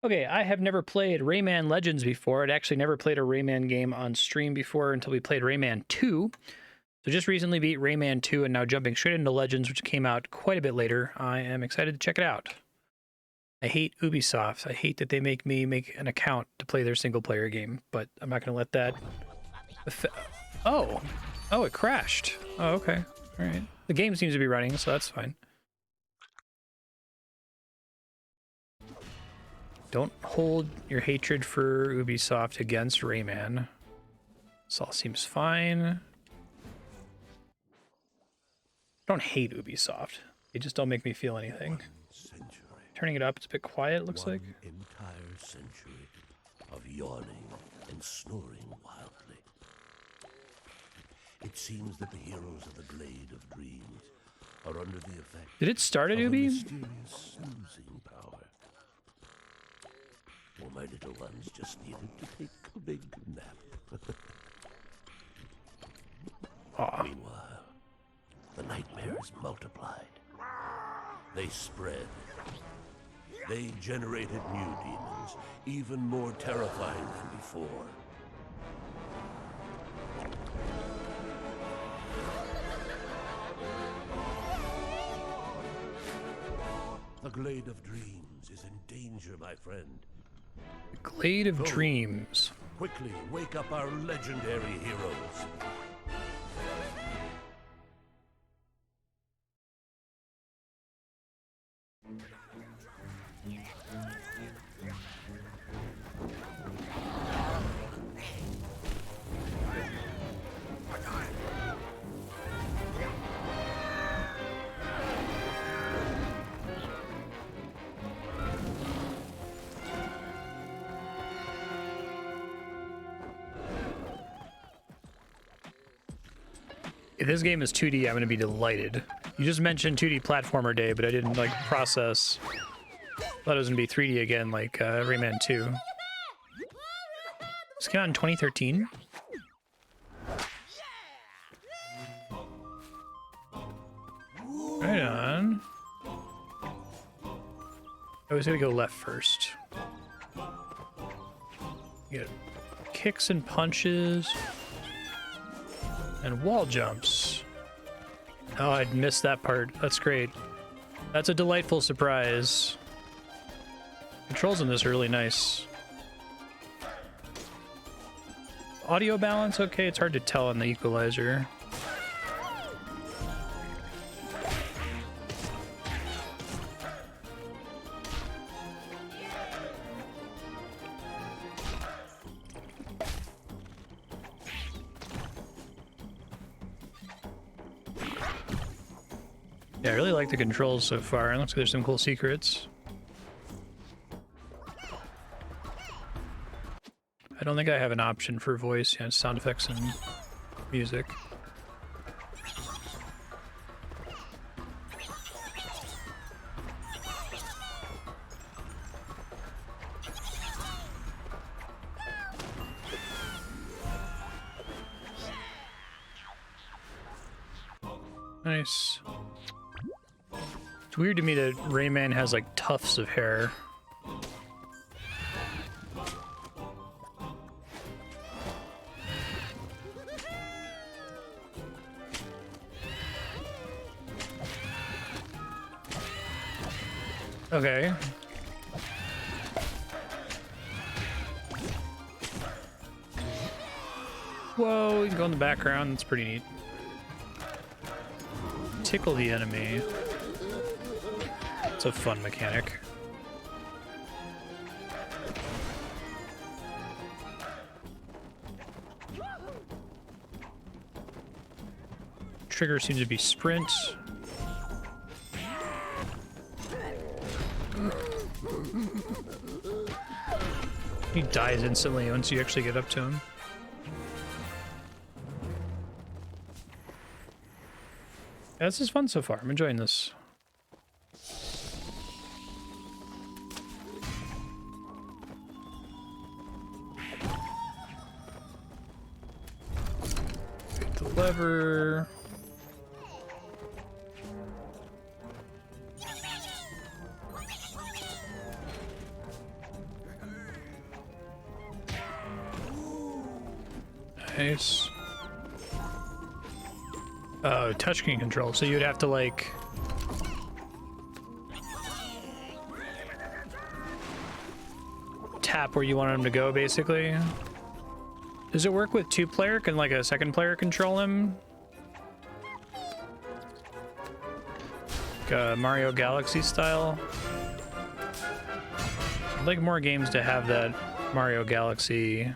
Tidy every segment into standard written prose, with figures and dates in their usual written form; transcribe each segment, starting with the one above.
Okay, I have never played Rayman Legends before. I'd actually never played a Rayman game on stream before until we played Rayman 2. So just recently beat Rayman 2 and now jumping straight into Legends, which came out quite a bit later. I am excited to check it out. I hate Ubisoft. I hate that they make me make an account to play their single-player game, but I'm not going to let that... Oh! Oh, it crashed. Oh, okay. All right. The game seems to be running, so that's fine. Don't hold your hatred for Ubisoft against Rayman. This all seems fine. I don't hate Ubisoft. They just don't make me feel anything. Turning it up, it's a bit quiet, it looks like. An entire century of yawning and snoring wildly. It seems that the heroes of the Glade of Dreams are under the effect Did it start at of a Ubi? mysterious soothing power. Well, my little ones just needed to take a big nap. Aw. Meanwhile, the nightmares multiplied. They spread. They generated new demons, even more terrifying than before. The Glade of Dreams is in danger, my friend. Glade of Dreams. Quickly, wake up our legendary heroes. If this game is 2D, I'm going to be delighted. You just mentioned 2D platformer day, but I didn't like process. Thought it was going to be 3D again, like Rayman 2. This came out in 2013. Right on. I was going to go left first. Get kicks and punches. And wall jumps. Oh, I'd missed that part. That's great. That's a delightful surprise. Controls in this are really nice. Audio balance, okay, it's hard to tell on the equalizer. Yeah, I really like the controls so far. It looks like there's some cool secrets. I don't think I have an option for voice, you know, sound effects and music. Nice. It's weird to me that Rayman has like tufts of hair. Okay. Whoa, you can go in the background. That's pretty neat. Tickle the enemy. It's a fun mechanic. Trigger seems to be sprint. He dies instantly once you actually get up to him. Yeah, this is fun so far. I'm enjoying this. Hit the lever. Nice. Oh, touchscreen control. So you'd have to like tap where you want him to go, basically. Does it work with 2-player? Can like a second player control him? Like Mario Galaxy style? I'd like more games to have that Mario Galaxy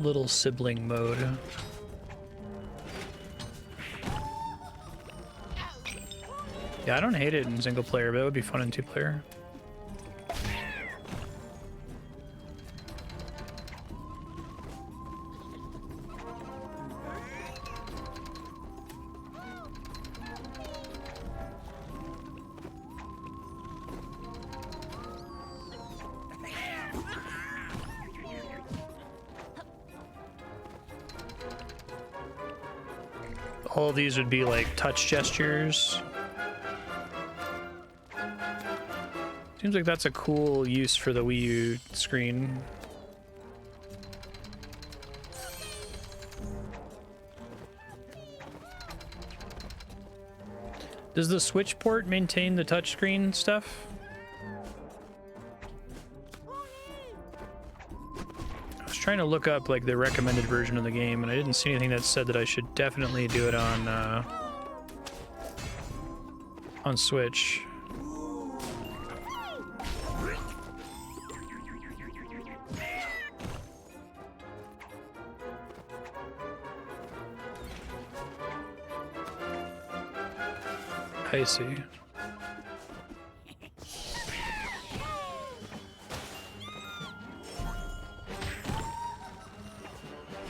little sibling mode. Yeah, I don't hate it in single player, but it would be fun in 2-player. All of these would be like touch gestures. Seems like that's a cool use for the Wii U screen. Does the Switch port maintain the touchscreen stuff? I was trying to look up like the recommended version of the game, and I didn't see anything that said that I should definitely do it on Switch. I see.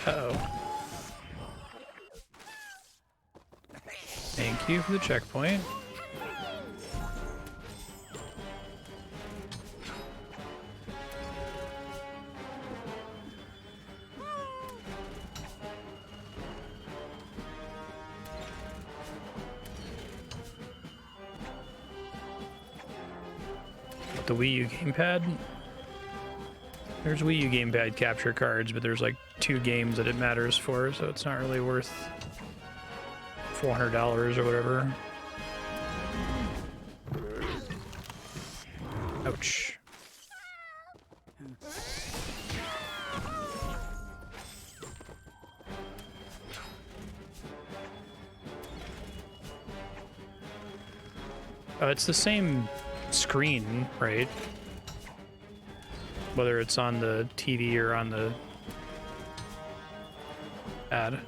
Uh-oh. Thank you for the checkpoint. The Wii U gamepad? There's Wii U gamepad capture cards, but there's like 2 games that it matters for, so it's not really worth $400 or whatever. Ouch. It's the same screen, right? Whether it's on the TV or on the ad.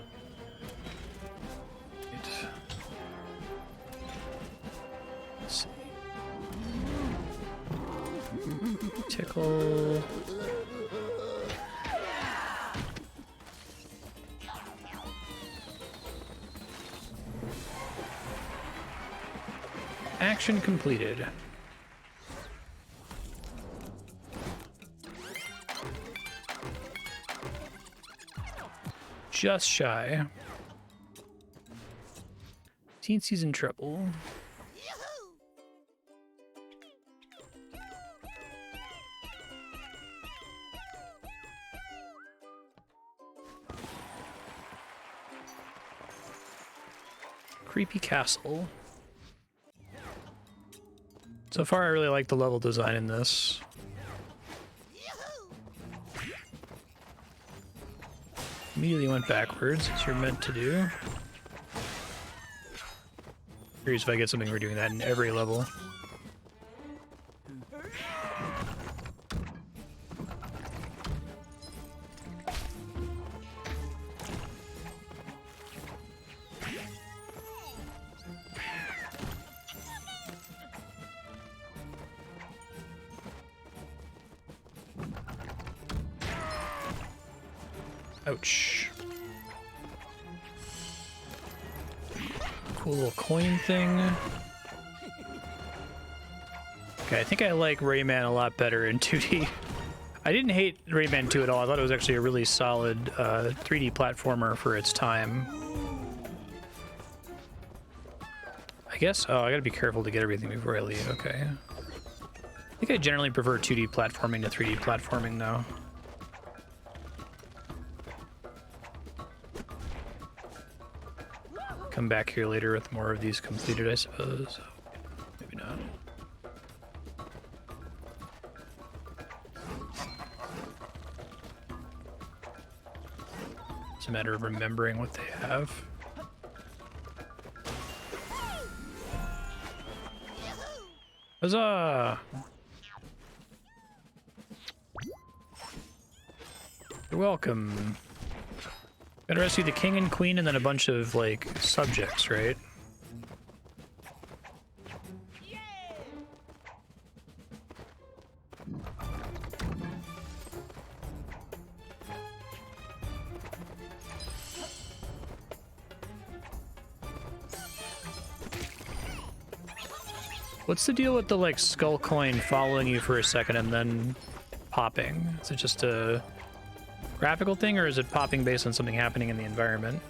Let's see. Tickle. Action completed. Just shy. Teensy's in trouble. Creepy castle. So far, I really like the level design in this. Immediately went backwards, as you're meant to do. Curious if I get something for doing that in every level. Ouch. Cool little coin thing. Okay, I think I like Rayman a lot better in 2D. I didn't hate Rayman 2 at all. I thought it was actually a really solid 3D platformer for its time. I guess, oh, I gotta be careful to get everything before I leave, okay. I think I generally prefer 2D platforming to 3D platforming, though. Come back here later with more of these completed, I suppose. Maybe not. It's a matter of remembering what they have. Huzzah! You're welcome. Gotta rescue the king and queen and then a bunch of, like, subjects, right? What's the deal with the, like, skull coin following you for a second and then popping? Is it just a graphical thing, or is it popping based on something happening in the environment?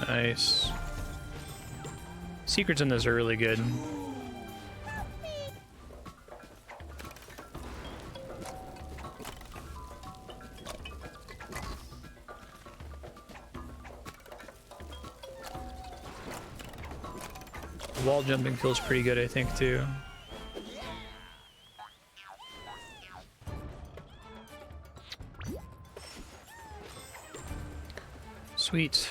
Nice. Secrets in this are really good. Wall jumping feels pretty good, I think, too. Sweet.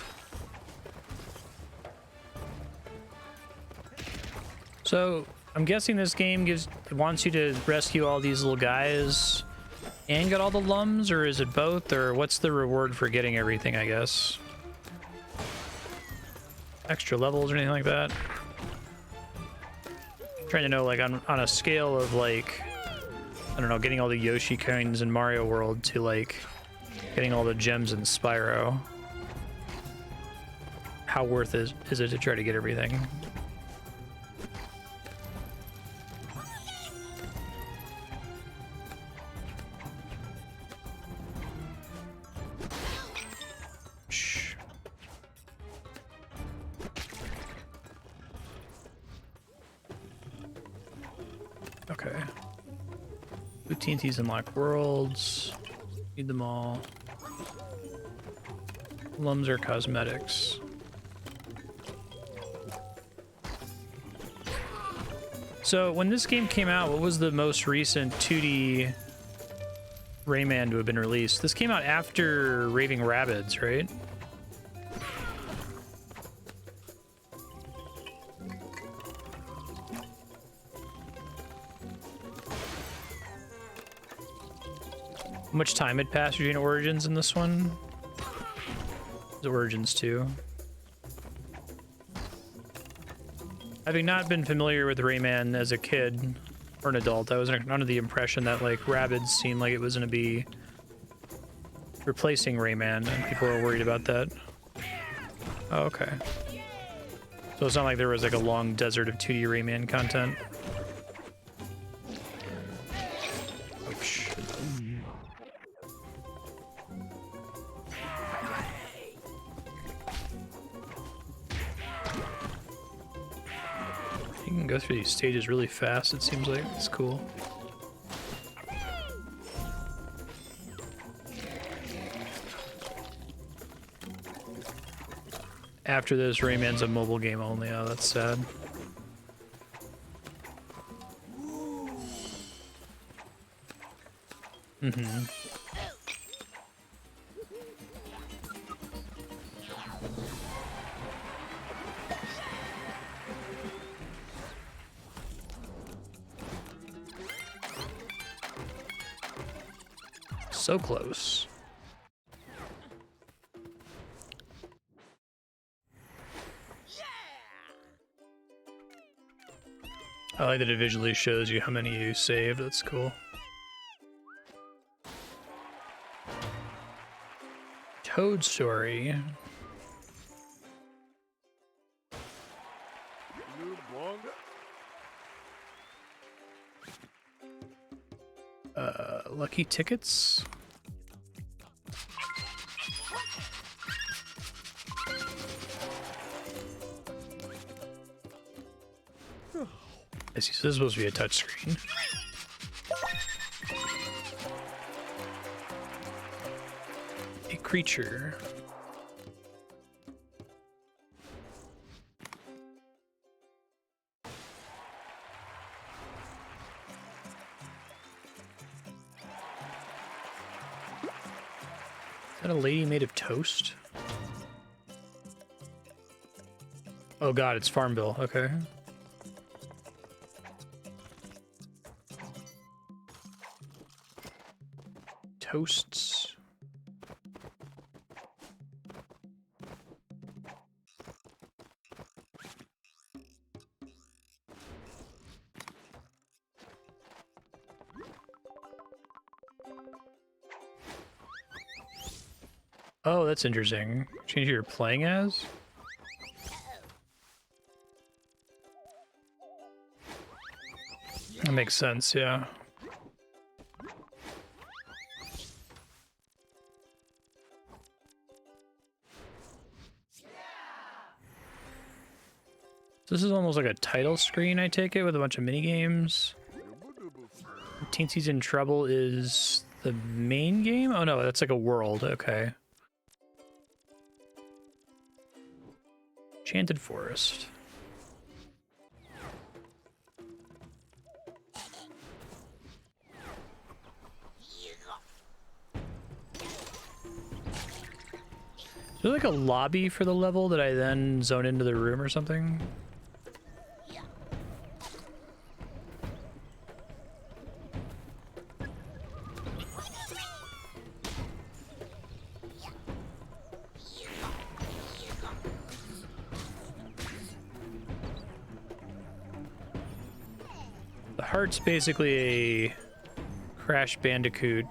So, I'm guessing this game wants you to rescue all these little guys and get all the lums, or is it both, or what's the reward for getting everything, I guess? Extra levels or anything like that? I'm trying to know, like, on a scale of, like, I don't know, getting all the Yoshi coins in Mario World to, like, getting all the gems in Spyro. How worth is it to try to get everything? Okay. TNT's unlock worlds. Need them all. Lums are cosmetics. So when this game came out, what was the most recent 2D Rayman to have been released? This came out after Raving Rabbids, right? How much time had passed between Origins and this one? The Origins 2. Having not been familiar with Rayman as a kid or an adult, I was under the impression that, like, Rabbids seemed like it was going to be replacing Rayman, and people were worried about that. Oh, okay. So it's not like there was, like, a long desert of 2D Rayman content. You can go through these stages really fast, it seems like. It's cool. After this, Rayman's a mobile game only. Oh, that's sad. Mm-hmm. So close. I like that it visually shows you how many you saved. That's cool. Toad Story. Lucky tickets. I see, so this is supposed to be a touchscreen. A creature. Is that a lady made of toast? Oh god, it's Farmville. Okay. Toasts. Oh, that's interesting. Change who you're playing as? That makes sense, yeah. So this is almost like a title screen, I take it, with a bunch of mini games. Teensy's in Trouble is the main game? Oh no, that's like a world, okay. Enchanted Forest. Is there like a lobby for the level that I then zone into the room or something? The heart's basically a Crash Bandicoot,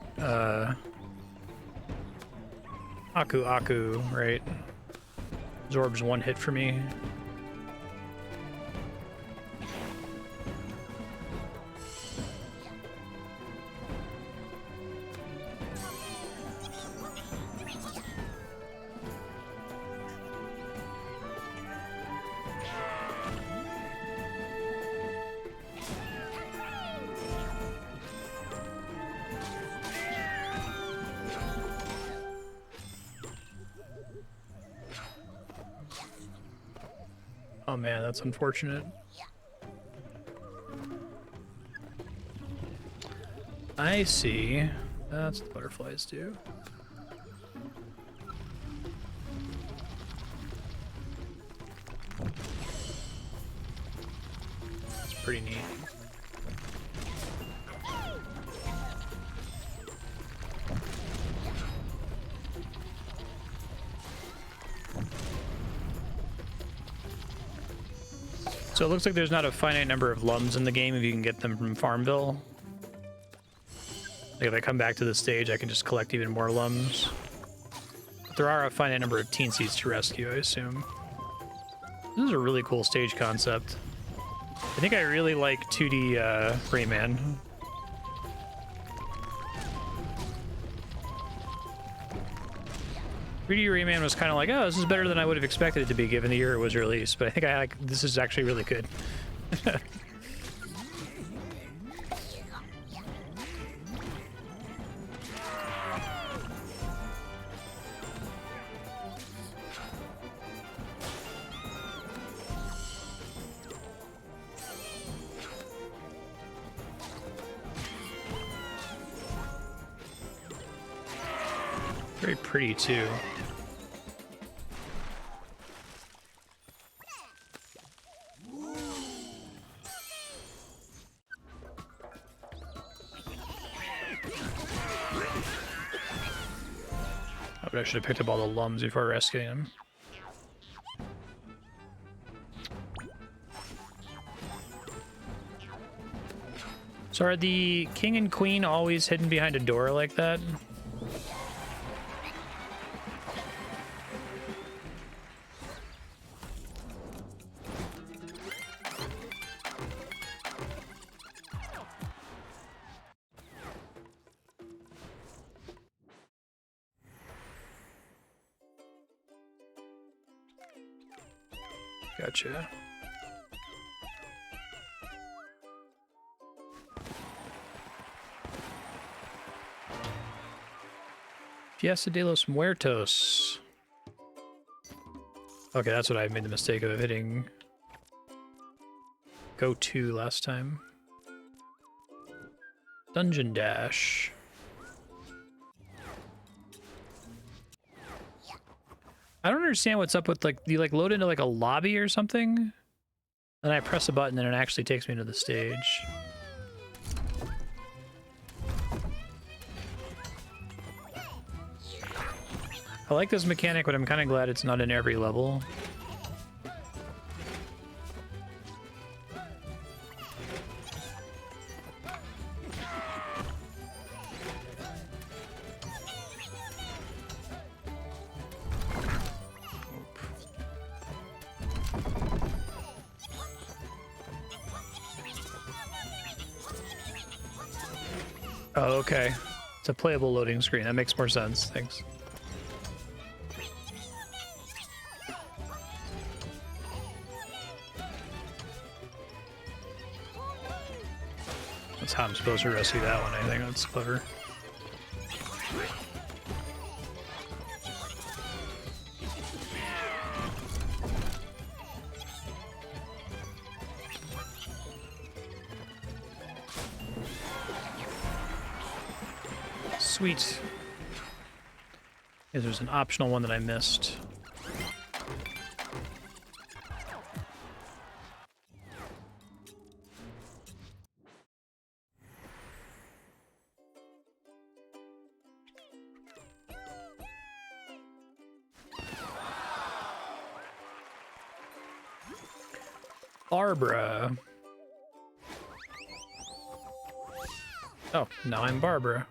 Aku Aku, right? Zorb's one hit for me. Oh man, that's unfortunate. I see. That's what the butterflies do. That's pretty neat. So it looks like there's not a finite number of lums in the game if you can get them from Farmville. Like if I come back to the stage, I can just collect even more lums. But there are a finite number of teensies to rescue, I assume. This is a really cool stage concept. I think I really like 2D Rayman. 3D Rayman was kind of like, oh, this is better than I would have expected it to be given the year it was released, but I think this is actually really good. Very pretty too. I should have picked up all the lums before rescuing them. So are the king and queen always hidden behind a door like that? Gotcha. Fiesta de los Muertos. Okay, that's what I made the mistake of hitting. Go to last time. Dungeon Dash. I don't understand what's up with, like, you like load into like a lobby or something, and I press a button and it actually takes me to the stage. I like this mechanic, but I'm kind of glad it's not in every level. Oh, okay. It's a playable loading screen. That makes more sense. Thanks. That's how I'm supposed to rescue that one. I think that's clever. Sweet. Yeah, there's an optional one that I missed. Barbara. Oh, now I'm Barbara.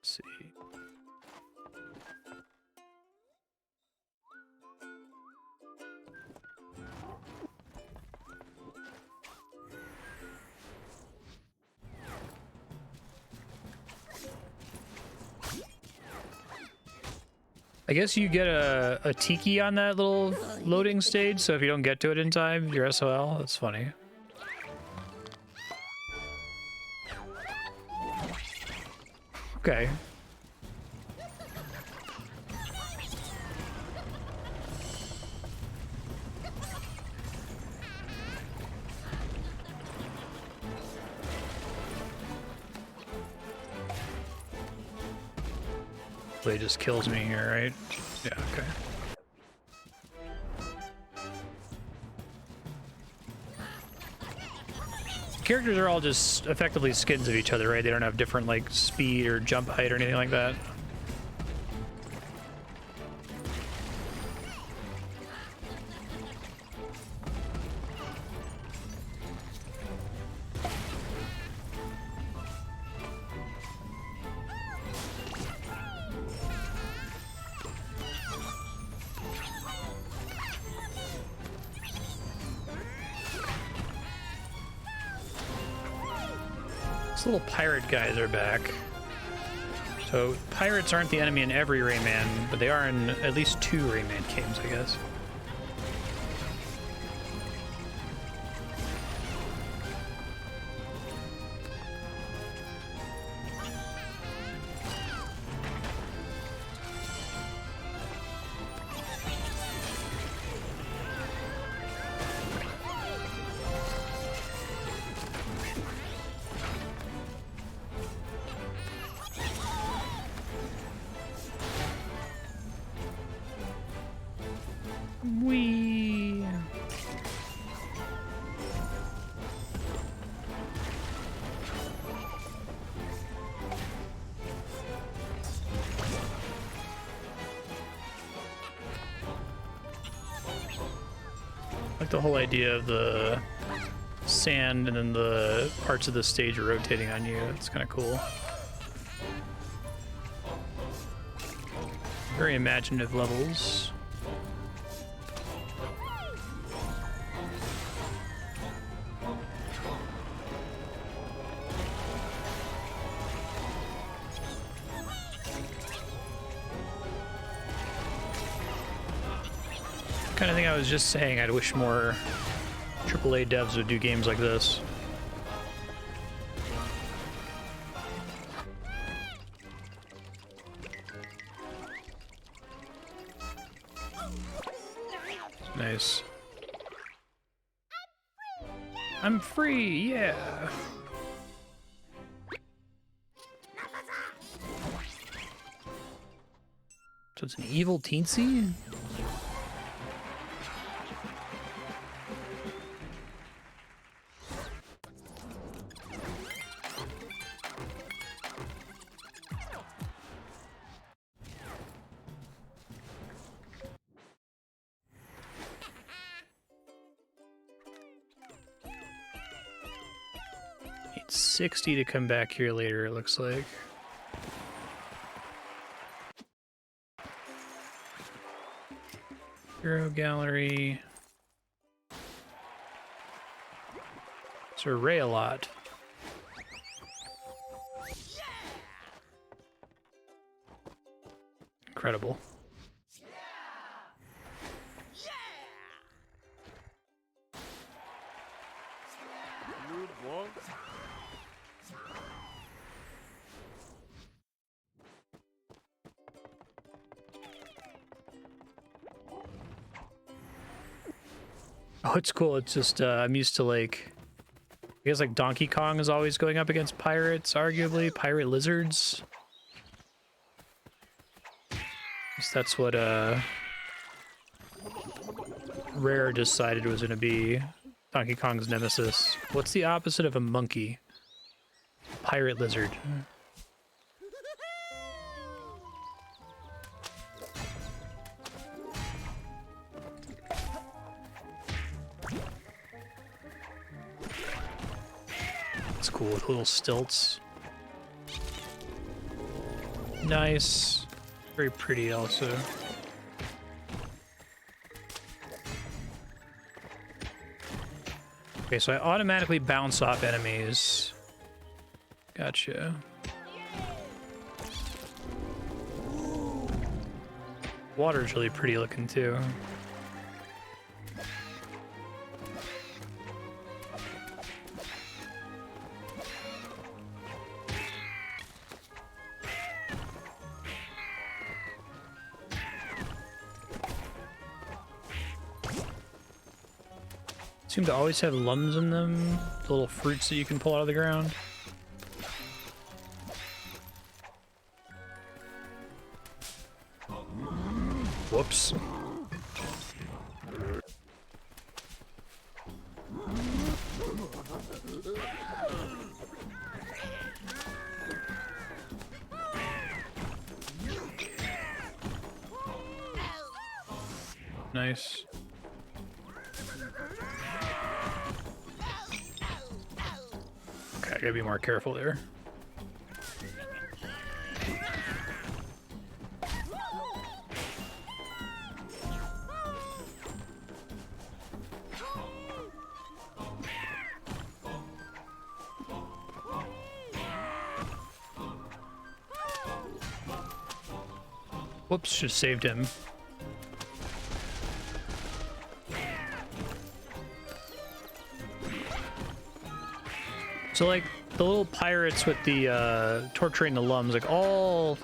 Let's see. I guess you get a tiki on that little loading stage, so if you don't get to it in time, you're SOL. That's funny. Okay. He just kills me here, right? Yeah, okay. Characters are all just effectively skins of each other, right? They don't have different, like, speed or jump height or anything like that. Little pirate guys are back. So pirates aren't the enemy in every Rayman, but they are in at least 2 Rayman games, I guess. The whole idea of the sand and then the parts of the stage rotating on you. It's kind of cool. Very imaginative levels. Kind of thing I was just saying. I'd wish more AAA devs would do games like this. Nice. I'm free, yeah. So it's an evil teensy? Need 60 to come back here later, it looks like. Hero gallery. It's a ray a lot. Incredible. Oh, it's cool. It's just, I'm used to, like, I guess, like, Donkey Kong is always going up against pirates, arguably. Pirate lizards. Guess that's what, Rare decided was going to be Donkey Kong's nemesis. What's the opposite of a monkey? Pirate lizard. It's cool with little stilts. Nice. Very pretty also. Okay, so I automatically bounce off enemies. Gotcha. Water's really pretty looking too. Seem to always have lums in them, the little fruits that you can pull out of the ground. Whoops. Nice. Okay, I gotta be more careful there. Whoops, just saved him. So, like, the little pirates with the, torturing the lums, like, all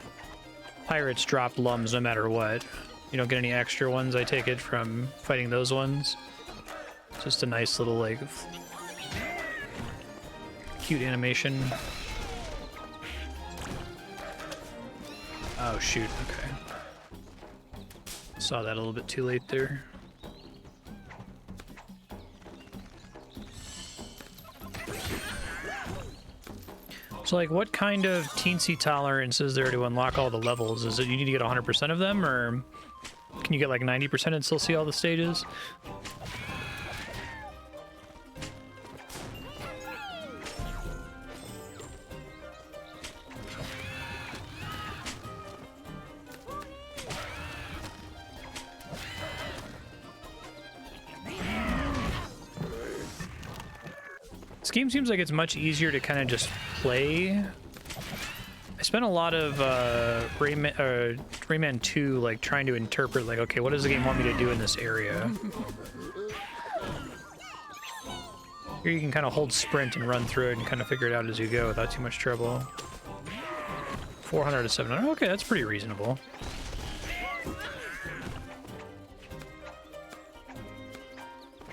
pirates drop lums no matter what. You don't get any extra ones, I take it, from fighting those ones. Just a nice little, like, cute animation. Oh, shoot, okay. Saw that a little bit too late there. So, like, what kind of teensy tolerance is there to unlock all the levels? Is it you need to get 100% of them, or can you get, like, 90% and still see all the stages? This game seems like it's much easier to kind of just play. I spent a lot of finished Rayman 2, like, trying to interpret, like, okay, what does the game want me to do in this area? Here you can kind of hold sprint and run through it and kind of figure it out as you go without too much trouble. 400 to 700. Okay, that's pretty reasonable.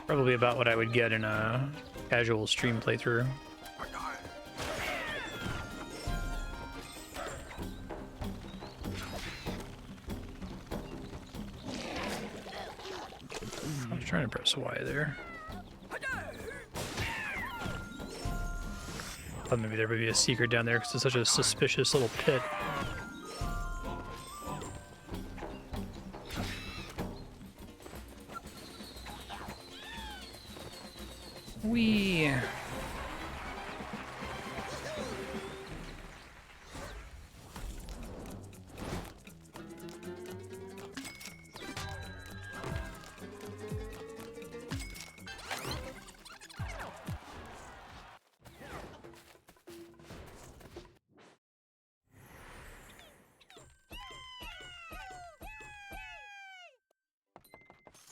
Probably about what I would get in a casual stream playthrough. I was trying to press Y there. Thought maybe there would be a secret down there because it's such a suspicious little pit. Whee!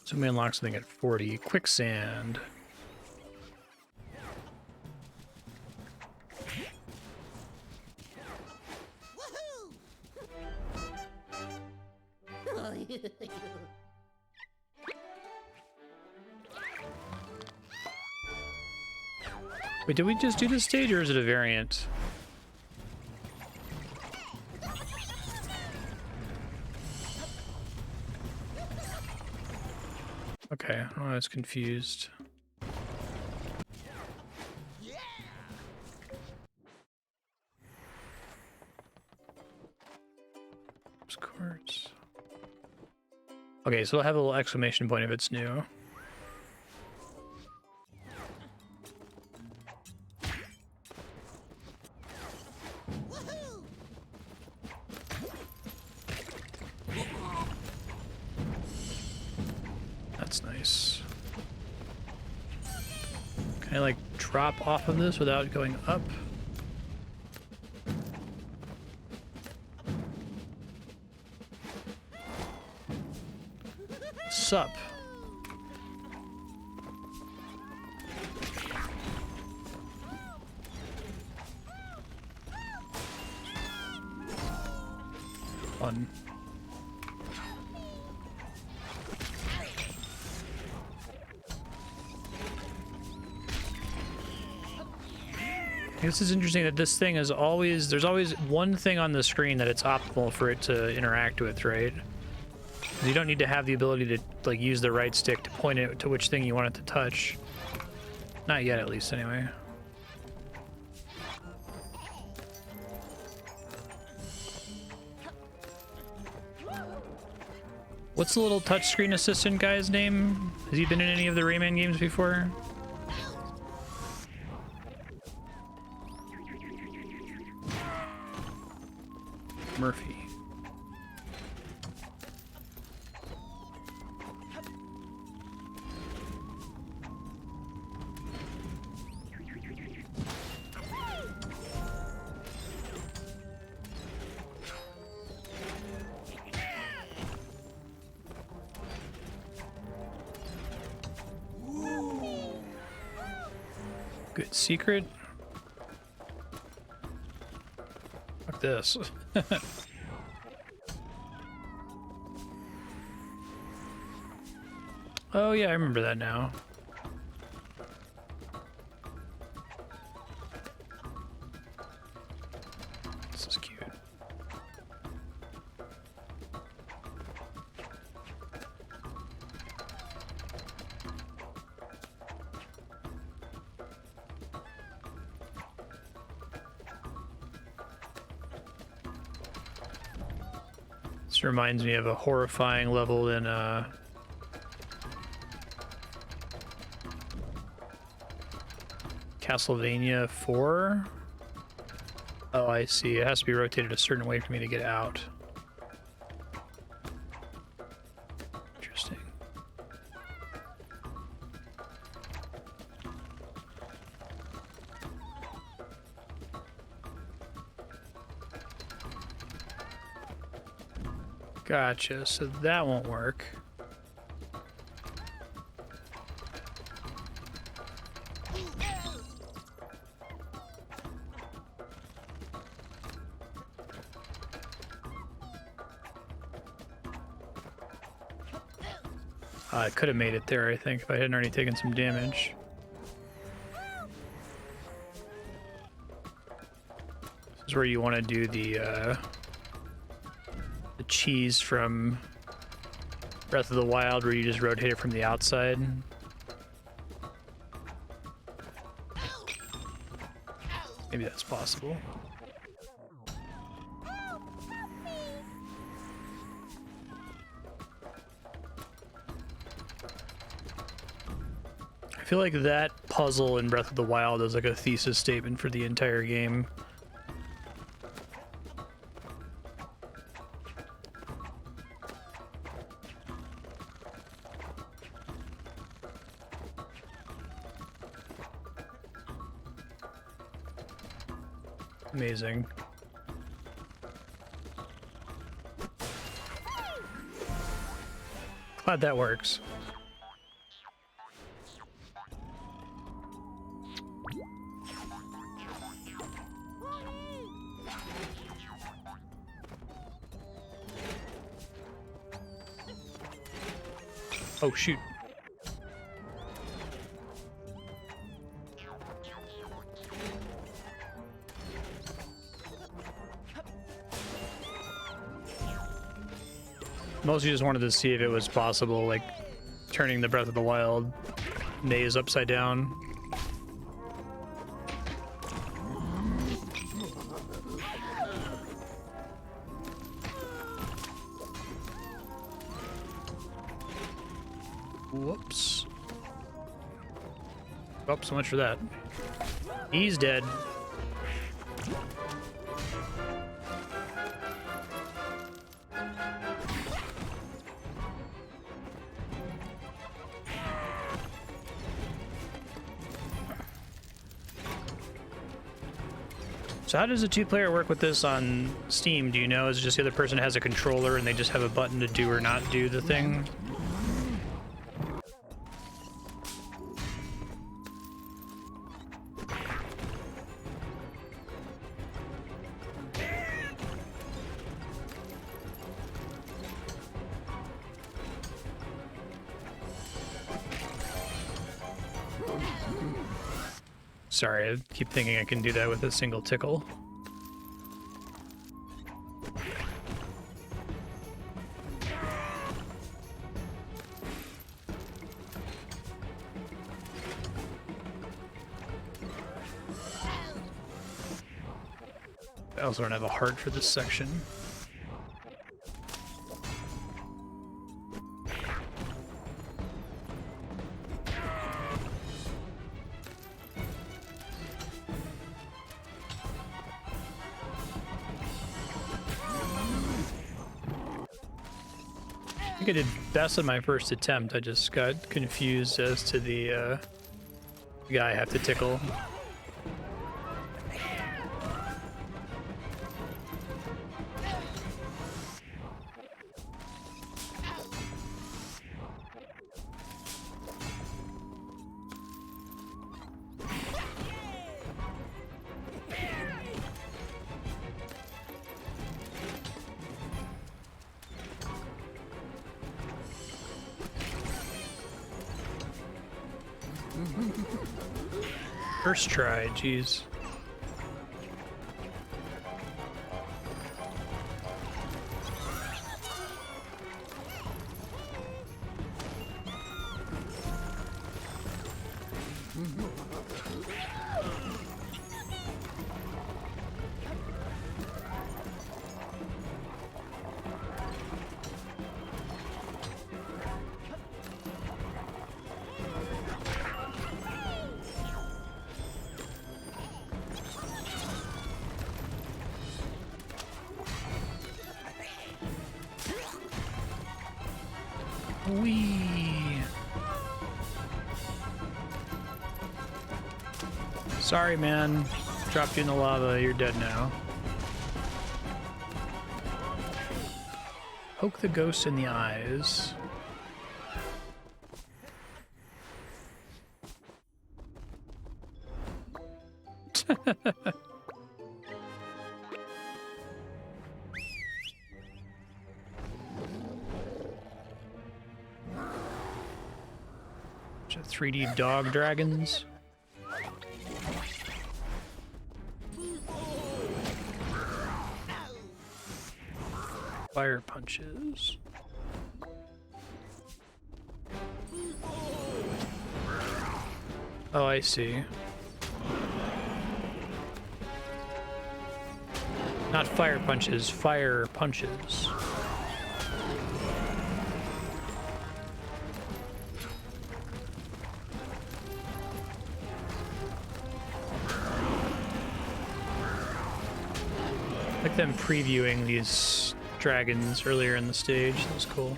So we unlock something at 40. Quicksand. Wait, did we just do this stage or is it a variant? Okay, I was confused. Course. Okay, so I'll have a little exclamation point if it's new. That's nice. Can I like drop off of this without going up? Sup? Fun. This is interesting that this thing is always, there's always one thing on the screen that it's optimal for it to interact with, right? You don't need to have the ability to like use the right stick to point it to which thing you want it to touch. Not yet, at least, anyway. What's the little touchscreen assistant guy's name? Has he been in any of the Rayman games before? Murphy. Good secret. Fuck this. Oh yeah, I remember that now. This is cute. This reminds me of a horrifying level in Castlevania 4? Oh, I see. It has to be rotated a certain way for me to get out. Interesting. Gotcha, so that won't work. I could have made it there, I think, if I hadn't already taken some damage. This is where you want to do the cheese from Breath of the Wild, where you just rotate it from the outside. Maybe that's possible. I feel like that puzzle in Breath of the Wild is like a thesis statement for the entire game. Amazing. Glad that works. Oh, shoot. Mostly just wanted to see if it was possible, like, turning the Breath of the Wild maze upside down. Whoops. Oh, so much for that. He's dead. So how does a two-player work with this on Steam? Do you know? Is it just the other person has a controller and they just have a button to do or not do the thing? Sorry, I keep thinking I can do that with a single tickle. I also don't have a heart for this section. I think I did best on my first attempt. I just got confused as to the guy I have to tickle. First try, jeez. Whee! Sorry, man. Dropped you in the lava. You're dead now. Oh. Poke the ghost in the eyes. Bunch of 3D dog dragons. Fire punches. Oh, I see. Not fire punches, fire punches. I like them previewing these dragons earlier in the stage. That was cool.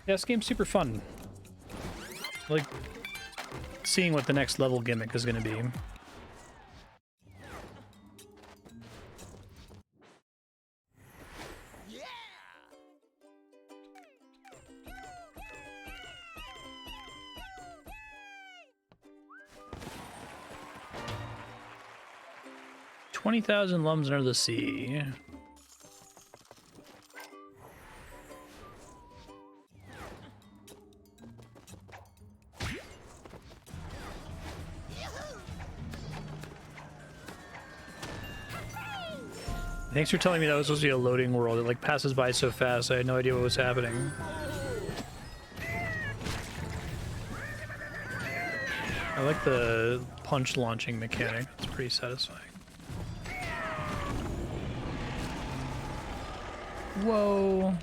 Yeah, this game's super fun. I like seeing what the next level gimmick is going to be. "20,000 Lums Under the Sea." Thanks for telling me that was supposed to be a loading world. It like passes by so fast, I had no idea what was happening. I like the punch launching mechanic. It's pretty satisfying. Whoa.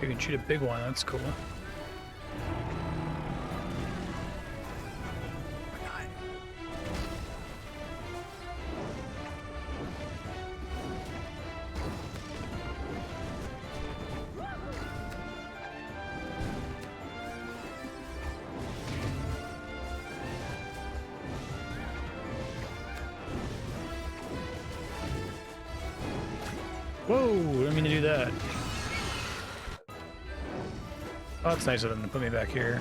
You can shoot a big one, that's cool. Whoa, didn't mean to do that. Oh, that's nice of them to put me back here.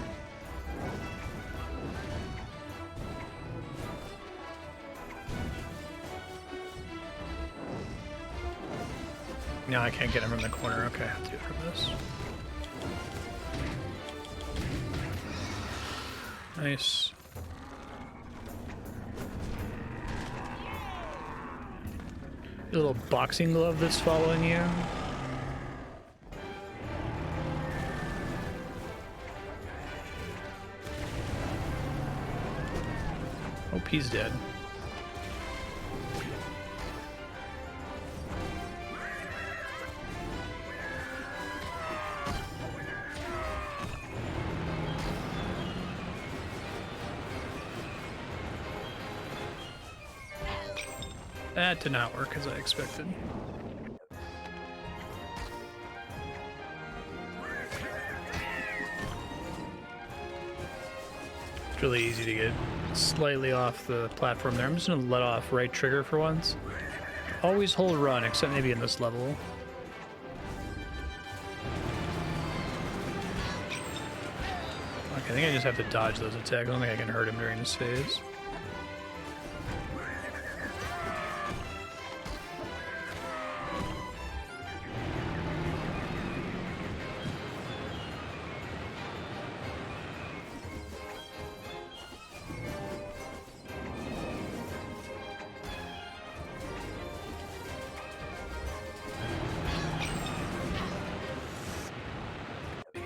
No, I can't get him from the corner. Okay, I'll do it from this. Nice. A little boxing glove that's following you. Hope he's dead. That did not work as I expected. It's really easy to get slightly off the platform there. I'm just gonna let off right trigger for once. Always hold run, except maybe in this level. Okay, I think I just have to dodge those attacks. I don't think I can hurt him during this phase.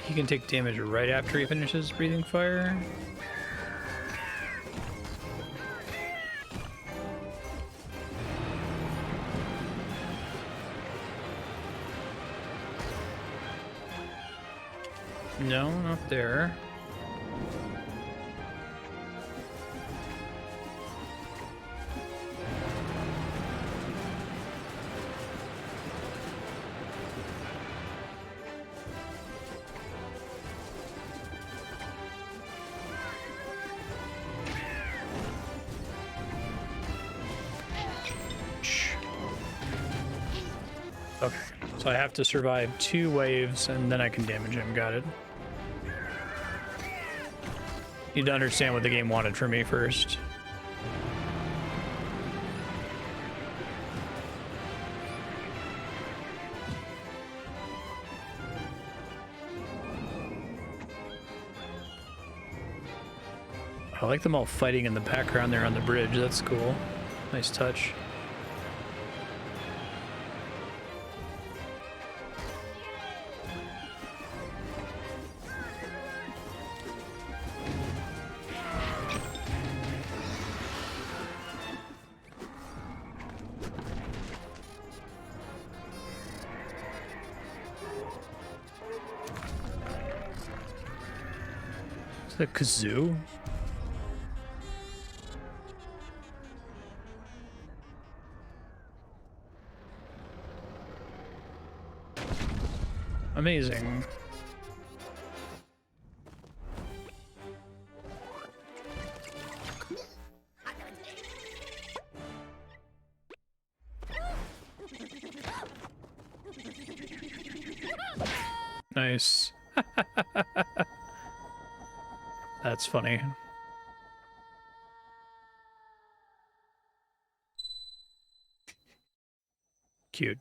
He can take damage right after he finishes breathing fire. No, not there. Okay, so I have to survive 2 waves and then I can damage him. Got it. Need to understand what the game wanted from me first. I like them all fighting in the background there on the bridge. That's cool. Nice touch. Is that a kazoo? Amazing. Nice. That's funny. Cute.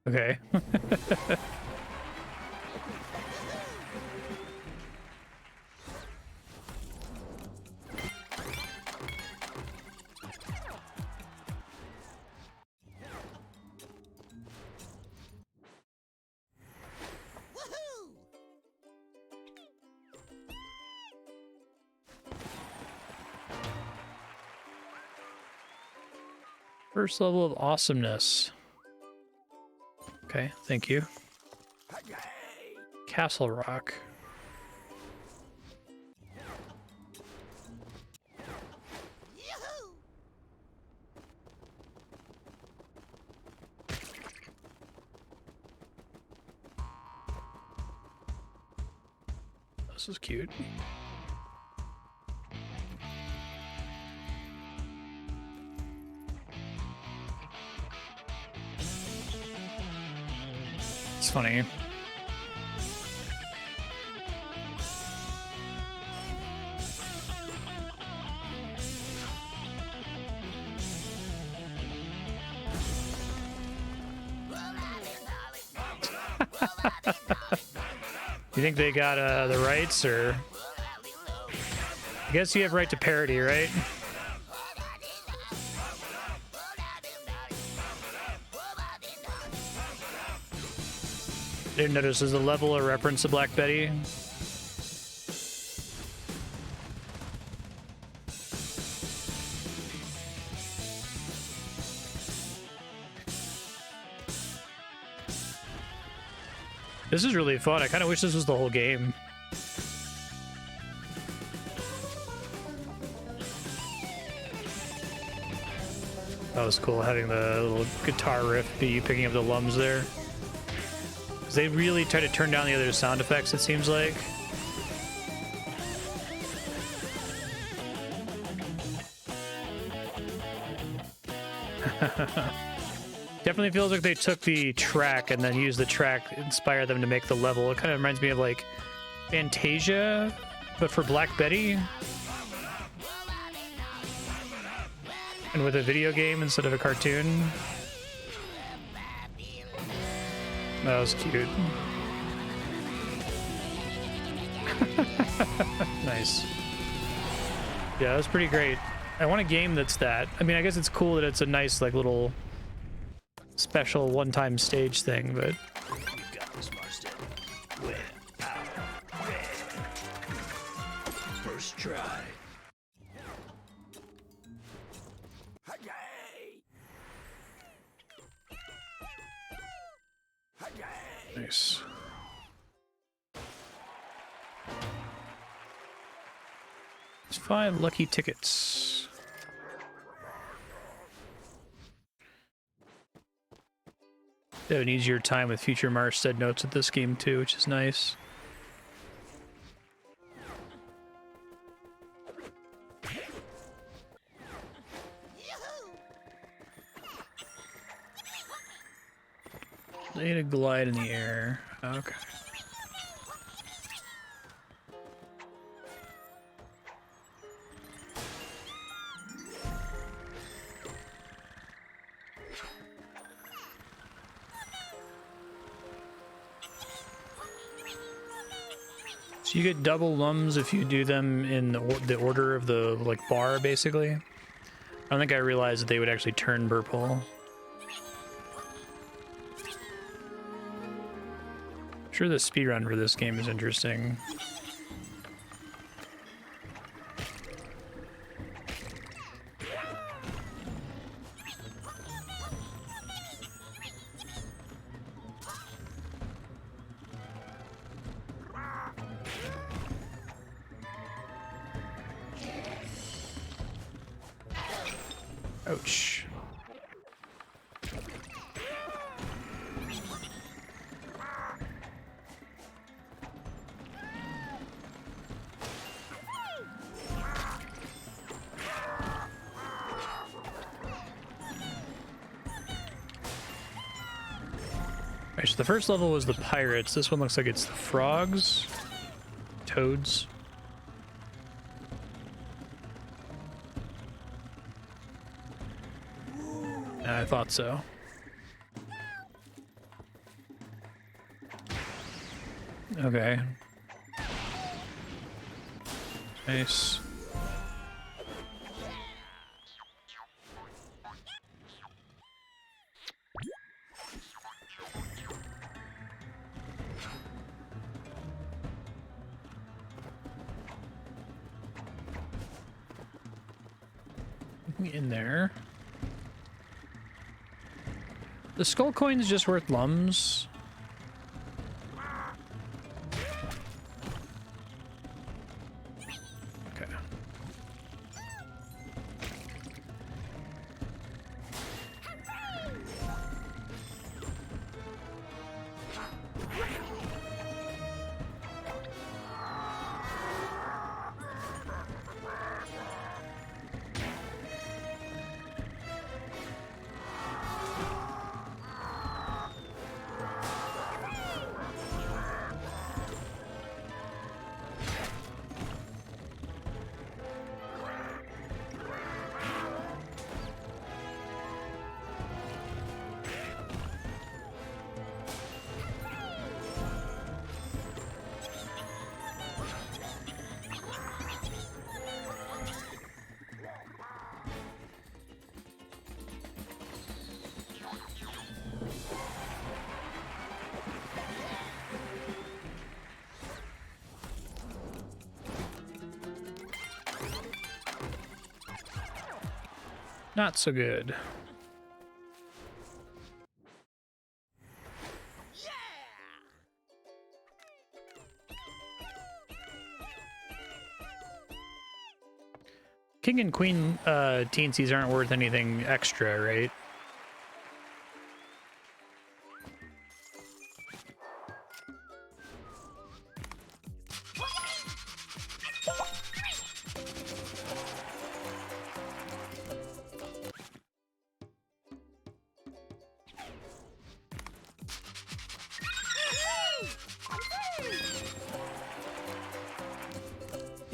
Okay. First level of awesomeness. Okay, thank you. Castle Rock. This is cute. It's funny. You think they got the rights, or? I guess you have right to parody, right? Didn't notice, is the level a reference to Black Betty? This is really fun. I kind of wish this was the whole game. That was cool, having the little guitar riff be picking up the lums there. They really try to turn down the other sound effects, it seems like. Definitely feels like they took the track and then used the track to inspire them to make the level. It kind of reminds me of like Fantasia, but for Black Betty. And with a video game instead of a cartoon. That was cute. Nice. Yeah, that was pretty great. I want a game that's that. I mean, I guess it's cool that it's a nice, like, little special one-time stage thing, but... We've got this, Marstead. Where? How? Where? First try. Nice. It's 5 lucky tickets. They have an easier time with future Marstead notes at this game too, which is nice. They had a glide in the air. Okay. So you get double lums if you do them in the order of the, like, bar, basically. I don't think I realized that they would actually turn purple. I'm sure the speedrun for this game is interesting. Ouch. Alright, so the first level was the pirates. This one looks like it's the frogs. Toads. I thought so. Okay. Nice. In there. The skull coin is just worth lums. Okay. Not so good. King and Queen teensies aren't worth anything extra, right?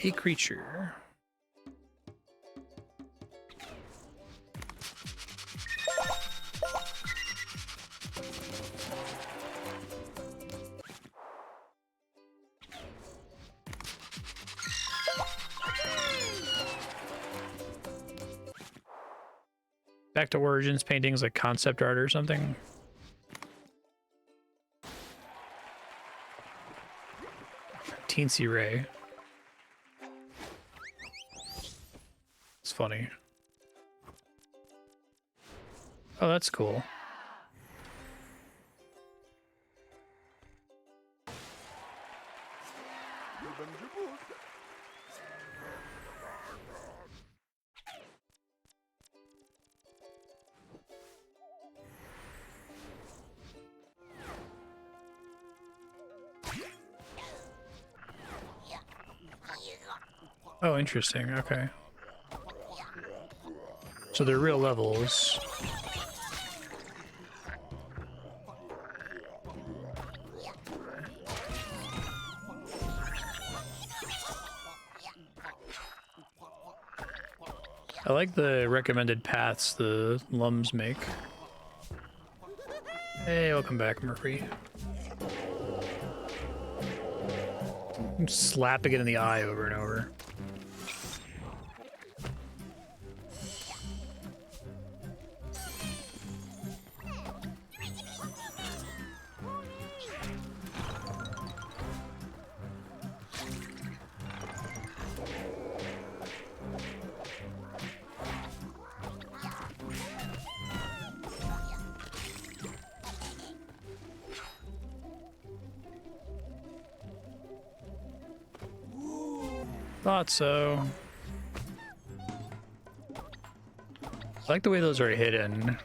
A creature. Back to Origins paintings like concept art or something. Teensy Ray. It's funny. Oh, that's cool. Oh, interesting. Okay. So they're real levels. I like the recommended paths the lums make. Hey, welcome back, Murphy. I'm slapping it in the eye over and over. Thought so. I like the way those are hidden.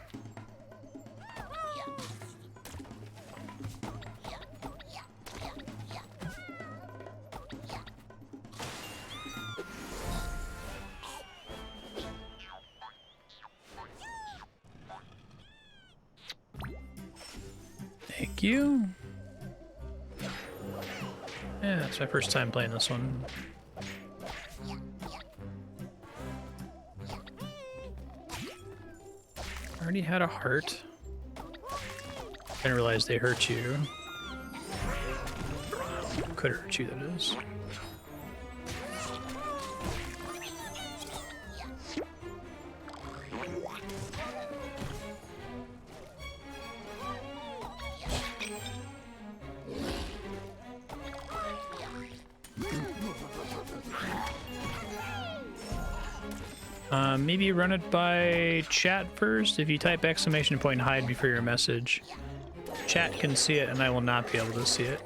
Thank you. Yeah, it's my first time playing this one. I already had a heart. Didn't realize they hurt you. Could hurt you, that is. Maybe run it by chat first. If you type !and hide before your message, chat can see it and I will not be able to see it.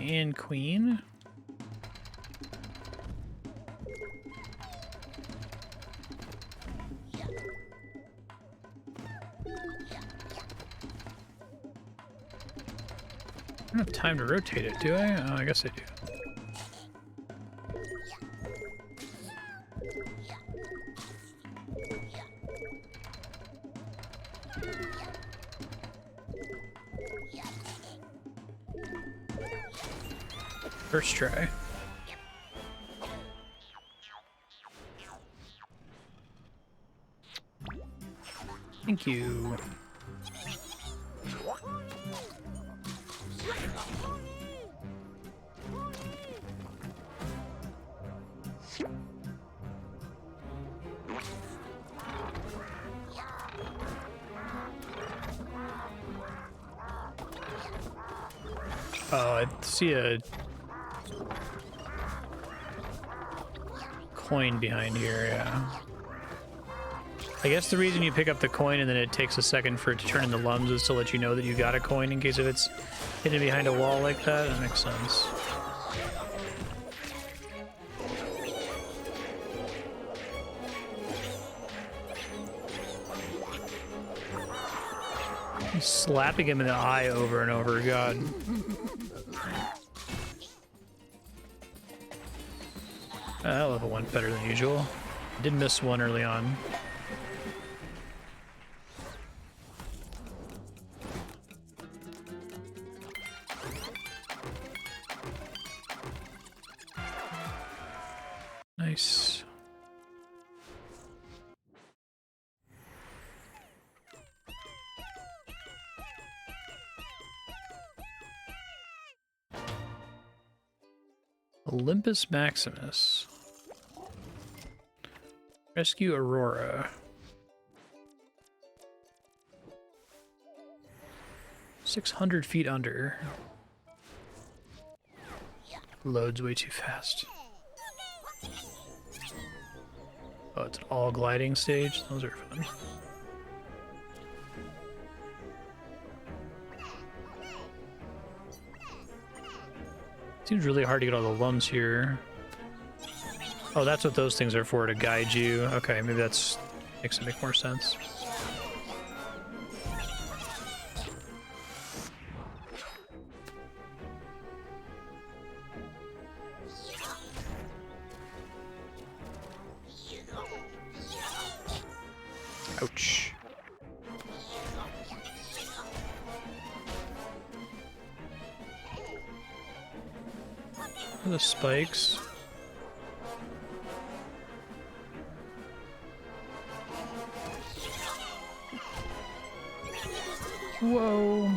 And queen. I don't have time to rotate it, do I? Oh, I guess I do. First try. Thank you. Oh, I see a coin behind here, yeah. I guess the reason you pick up the coin and then it takes a second for it to turn into lums is to let you know that you got a coin in case if it's hidden behind a wall like that. That makes sense. I'm slapping him in the eye over and over, God. That level went better than usual. Did miss one early on. Nice. Olympus Maximus. Rescue Aurora. 600 feet under. Loads way too fast. Oh, it's an all gliding stage. Those are fun. Seems really hard to get all the lungs here. Oh, that's what those things are for, to guide you. Okay, maybe that's makes it make more sense. Ouch. The spikes. Whoa.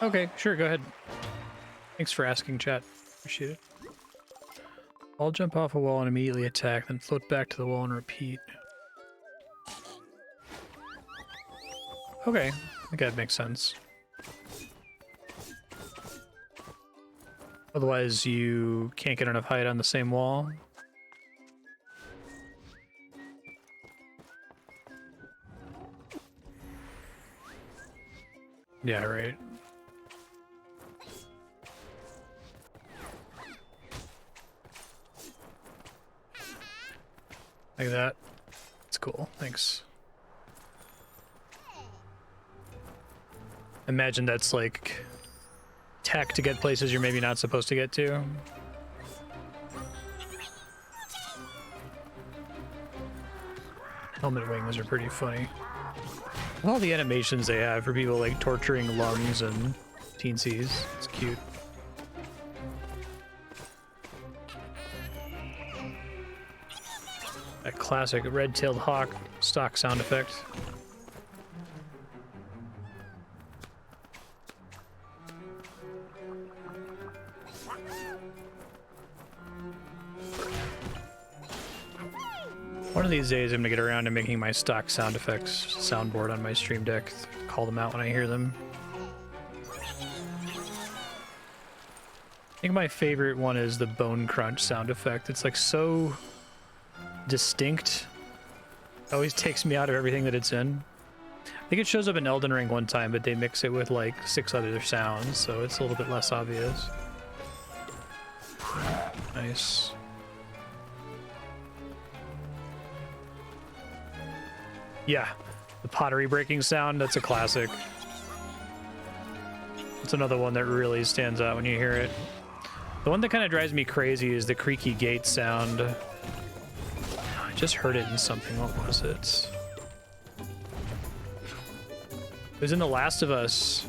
Okay, sure, go ahead. Thanks for asking, chat. Appreciate it. I'll jump off a wall and immediately attack, then float back to the wall and repeat. Okay, I think that makes sense. Otherwise, you can't get enough height on the same wall. Yeah, right. Like that. That's cool. Thanks. Imagine that's like tech to get places you're maybe not supposed to get to. Helmet wings are pretty funny. All the animations they have for people like torturing lungs and teensies. It's cute. That classic red-tailed hawk stock sound effect. One of these days I'm gonna get around to making my stock sound effects soundboard on my stream deck. Call them out when I hear them. I think my favorite one is the bone crunch sound effect. It's like so distinct. It always takes me out of everything that it's in. I think it shows up in Elden Ring one time, but they mix it with like 6 other sounds, so it's a little bit less obvious. Nice. Yeah, the pottery breaking sound, that's a classic. It's another one that really stands out when you hear it. The one that kind of drives me crazy is the creaky gate sound. I just heard it in something. What was it? It was in The Last of Us.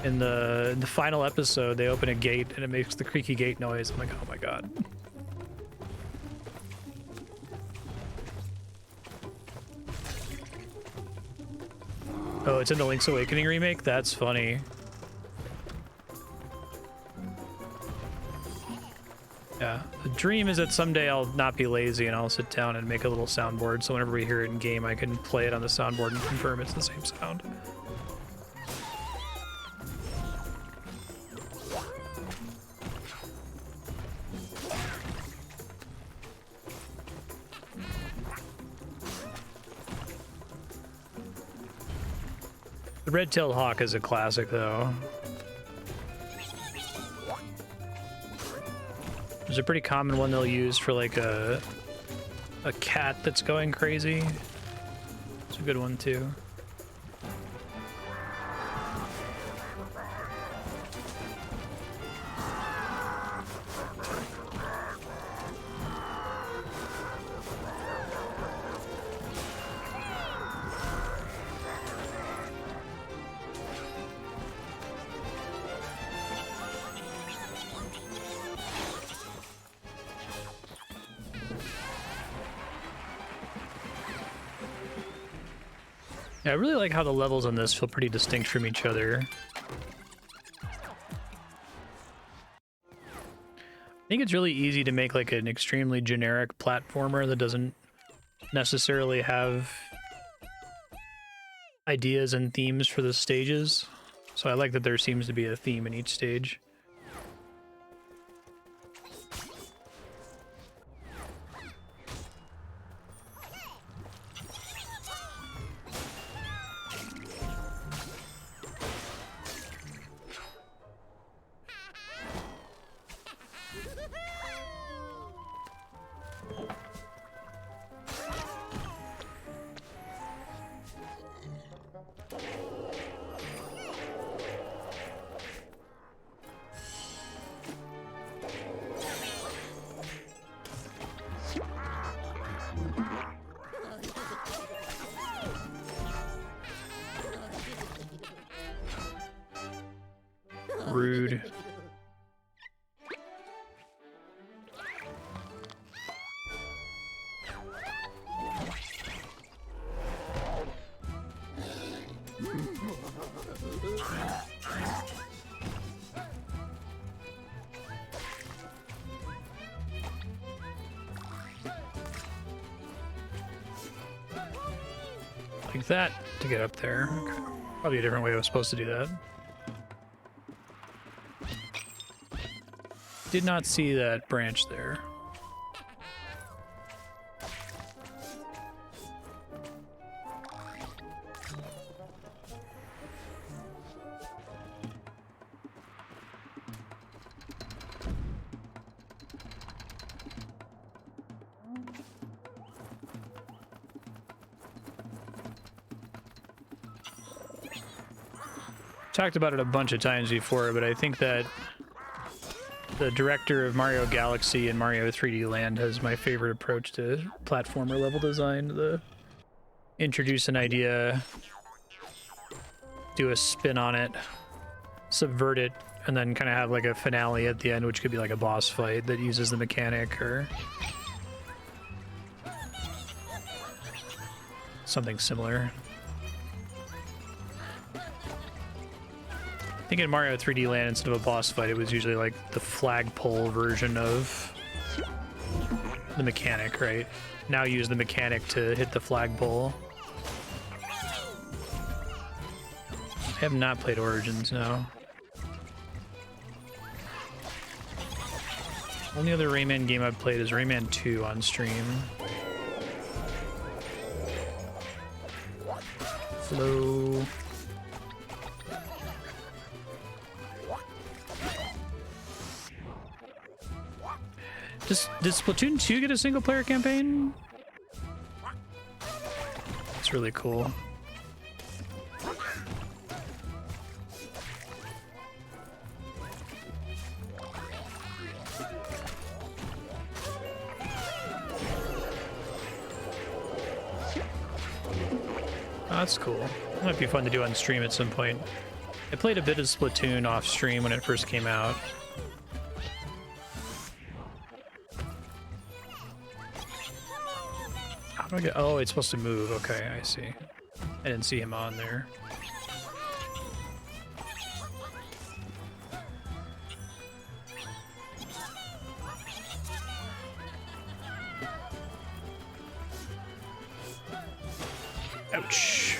In the final episode, they open a gate and it makes the creaky gate noise. I'm like, oh my god. Oh, it's in the Link's Awakening remake? That's funny. Yeah, the dream is that someday I'll not be lazy and I'll sit down and make a little soundboard, so whenever we hear it in game, I can play it on the soundboard and confirm it's the same sound. The red-tailed hawk is a classic, though. There's a pretty common one they'll use for like a cat that's going crazy. It's a good one too. Yeah, I really like how the levels on this feel pretty distinct from each other. I think it's really easy to make like an extremely generic platformer that doesn't necessarily have ideas and themes for the stages. So I like that there seems to be a theme in each stage. Rude. Like that to get up there. Okay. Probably a different way I was supposed to do that. Did not see that branch there. Talked about it a bunch of times before, but I think that the director of Mario Galaxy and Mario 3D Land has my favorite approach to platformer level design. The introduce an idea, do a spin on it, subvert it, and then kind of have like a finale at the end, which could be like a boss fight that uses the mechanic or something similar. I think in Mario 3D Land, instead of a boss fight, it was usually like the flagpole version of the mechanic, right? Now use the mechanic to hit the flagpole. I have not played Origins, no. Only other Rayman game I've played is Rayman 2 on stream. Hello. Does Splatoon 2 get a single player campaign? It's really cool. Oh, that's cool. It might be fun to do on stream at some point. I played a bit of Splatoon off stream when it first came out. How do I get... Oh, it's supposed to move. Okay, I see. I didn't see him on there. Ouch.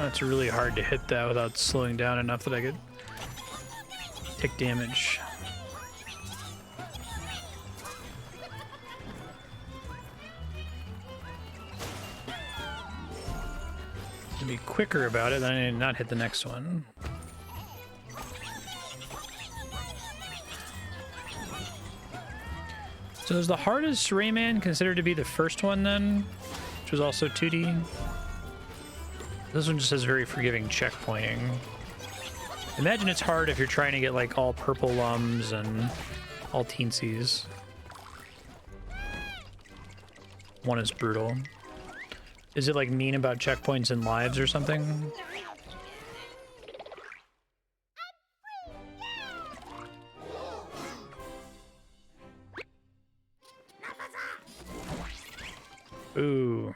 Oh, it's really hard to hit that without slowing down enough that I could Take damage. To be quicker about it, then I did not hit the next one. So is the hardest Rayman considered to be the first one then? Which was also 2D? This one just has very forgiving checkpointing. Imagine it's hard if you're trying to get like all purple lums and all teensies. One is brutal. Is it like mean about checkpoints and lives or something? Ooh.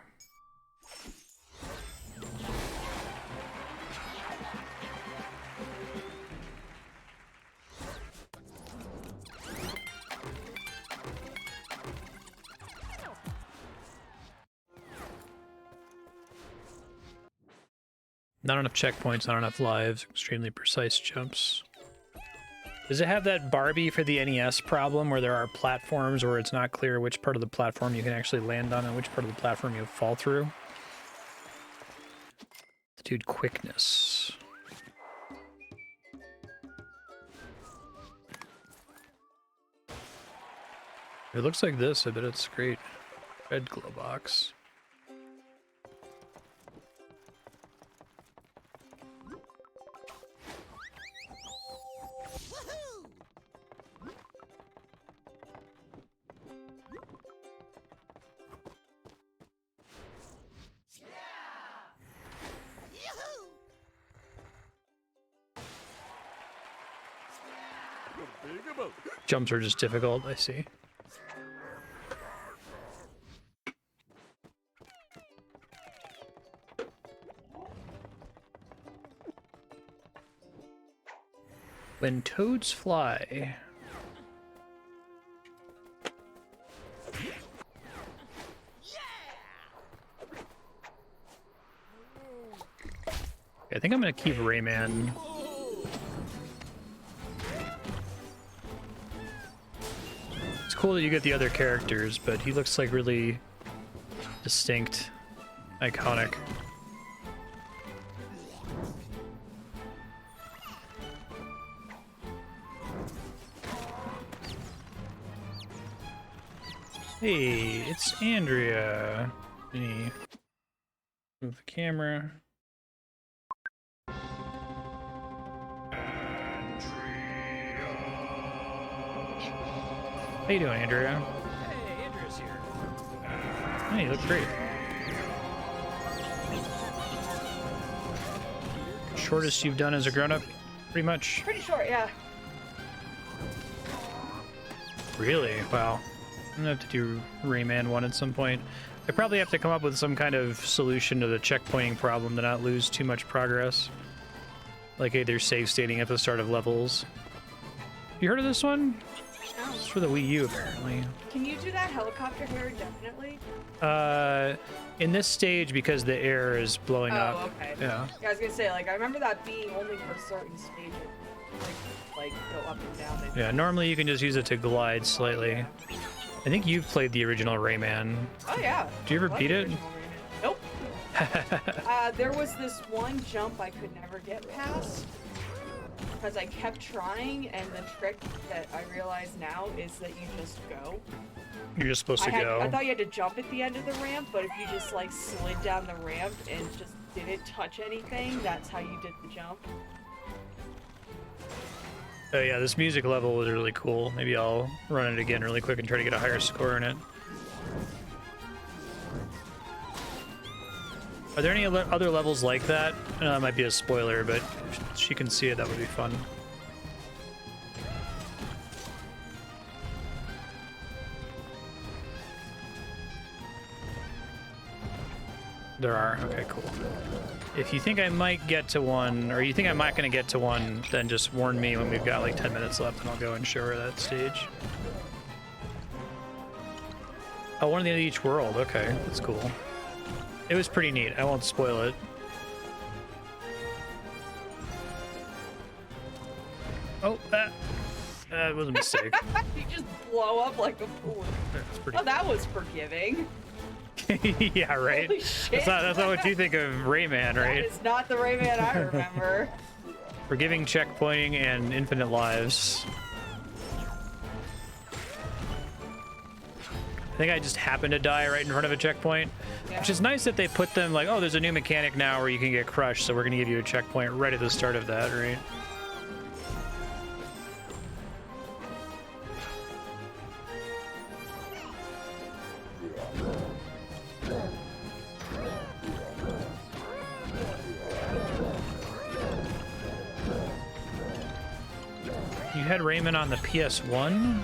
Not enough checkpoints, not enough lives, extremely precise jumps. Does it have that Barbie for the NES problem where there are platforms where it's not clear which part of the platform you can actually land on and which part of the platform you fall through? Dude, Quickness. It looks like this, I bet it's great. Red glow box. Jumps are just difficult, I see. When toads fly. I think I'm gonna keep Rayman. It's cool that you get the other characters, but he looks like really distinct, iconic. Hey, it's Andrea. Let me move the camera. How you doing, Andrea? Hey, Andrea's here. Hey, you look great. Shortest you've done as a grown-up, pretty much. Pretty short, yeah. Really? Wow. I'm gonna have to do Rayman 1 at some point. I probably have to come up with some kind of solution to the checkpointing problem to not lose too much progress. Like either save stating at the start of levels. You heard of this one? No. It's for the Wii U, apparently. Can you do that helicopter here indefinitely? In this stage, because the air is blowing up. Oh, okay. Yeah. Yeah, I was gonna say, like, I remember that being only for certain stages. Like go up and down. Yeah, normally you can just use it to glide slightly. I think you've played the original Rayman. Oh, yeah. Do you ever Love beat the it? original Rayman. Nope. There was this one jump I could never get past because I kept trying, and the trick that I realize now is that you just go. You're just supposed to I go. thought you had to jump at the end of the ramp, but if you just like slid down the ramp and just didn't touch anything, that's how you did the jump. Oh yeah, this music level was really cool. Maybe I'll run it again really quick and try to get a higher score in it. Are there any other levels like that? I know that might be a spoiler, but if she can see it, that would be fun. There are. Okay, cool. If you think I might get to one, or you think I'm not going to get to one, then just warn me when we've got like 10 minutes left and I'll go and show her that stage. Oh, one at the end of each world. Okay, that's cool. It was pretty neat. I won't spoil it. Oh, that was a mistake. You just blow up like a fool. That's pretty. Oh, that was forgiving. Yeah, right. Holy shit. That's not what you think of Rayman, right? That is not the Rayman I remember. Forgiving checkpointing and infinite lives. I think I just happened to die right in front of a checkpoint, Yeah. which is nice that they put them like, oh, there's a new mechanic now where you can get crushed, so we're gonna give you a checkpoint right at the start of that, right? You had Rayman on the PS1?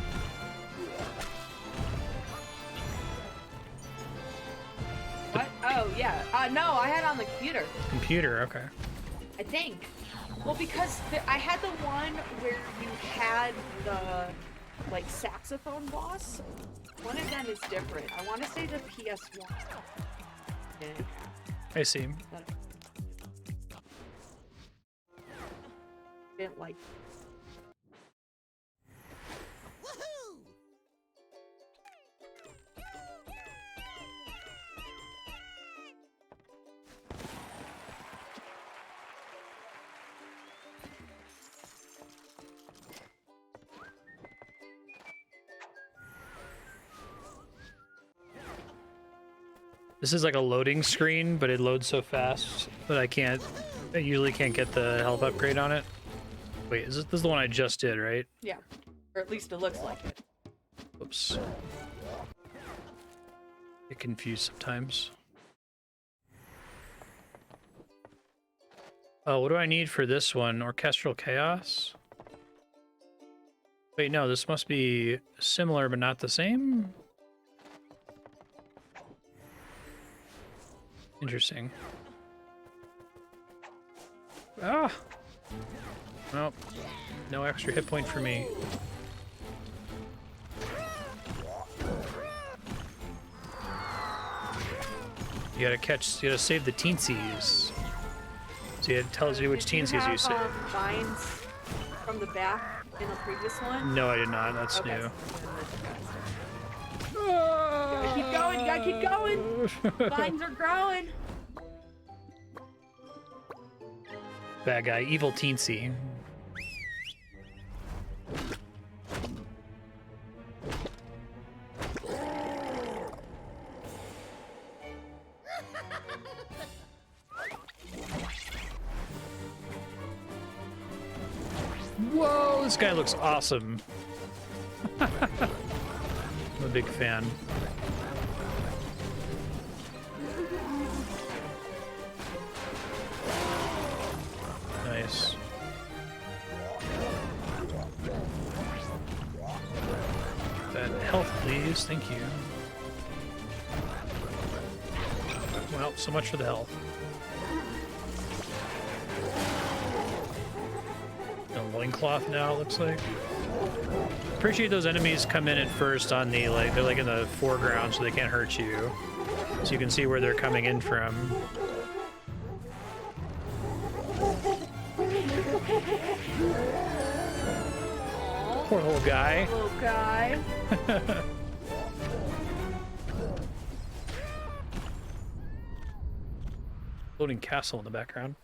What? Oh, yeah. No, I had it on the computer. Computer, okay. I think. Well, because I had the one where you had the, like, saxophone boss. One of them is different. I want to say the PS1. I see. Didn't like. This is like a loading screen, but it loads so fast that I usually can't get the health upgrade on it. Wait, this is the one I just did, right? Yeah. Or at least it looks like it. Oops. Get confused sometimes. Oh, what do I need for this one? Orchestral Chaos? Wait, no, this must be similar but not the same? Interesting. Ah! Well, no extra hit point for me. You gotta save the teensies. So it tells you which teensies you save. Vines from the back in the previous one? No, I did not. That's Okay. new. You gotta keep going, you gotta keep going! Vines are growing! Bad guy, evil teensy. Whoa, this guy looks awesome. I'm a big fan. Nice. That health, please. Thank you. Well, so much for the health. A loincloth now, it looks like. Appreciate those enemies come in at first on the, like, they're like in the foreground so they can't hurt you. So you can see where they're coming in from. Poor little guy. Little guy. Floating castle in the background.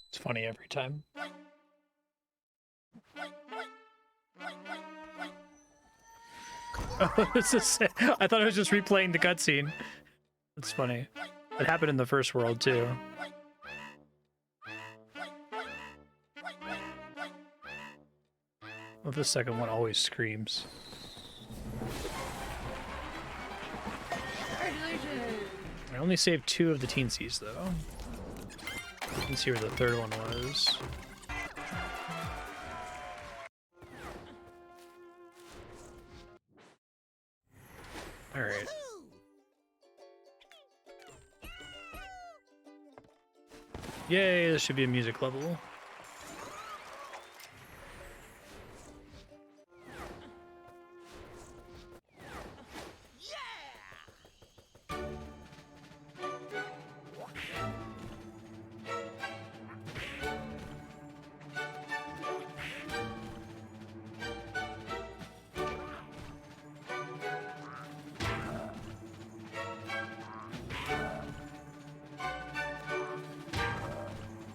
It's funny every time. Oh, this is, I thought I was just replaying the cutscene. That's funny. It happened in the first world too. Well, the second one always screams. Congratulations! I only saved 2 of the teensies though. You can see where the third one was. All right. Yay, this should be a music level.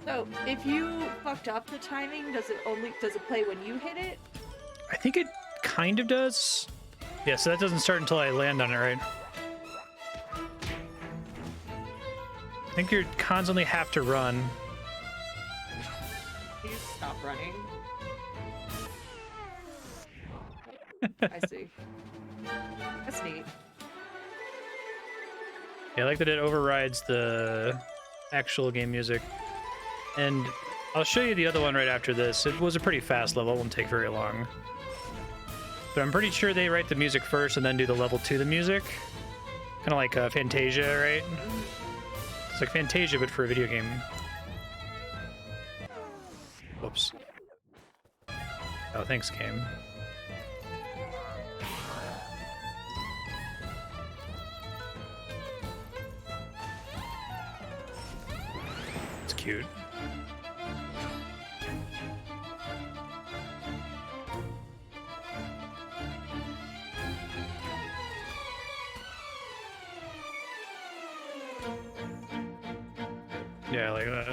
So, if you fucked up the timing, does it play when you hit it? I think it kind of does. Yeah, so that doesn't start until I land on it, right? I think you constantly have to run. You just stop running. I see. That's neat. Yeah, I like that it overrides the actual game music. And I'll show you the other one right after this. It was a pretty fast level. It won't take very long. But I'm pretty sure they write the music first and then do the level to the music. Kind of like Fantasia, right? It's like Fantasia, but for a video game. Whoops. Oh, thanks, game. It's cute. Yeah, I like that.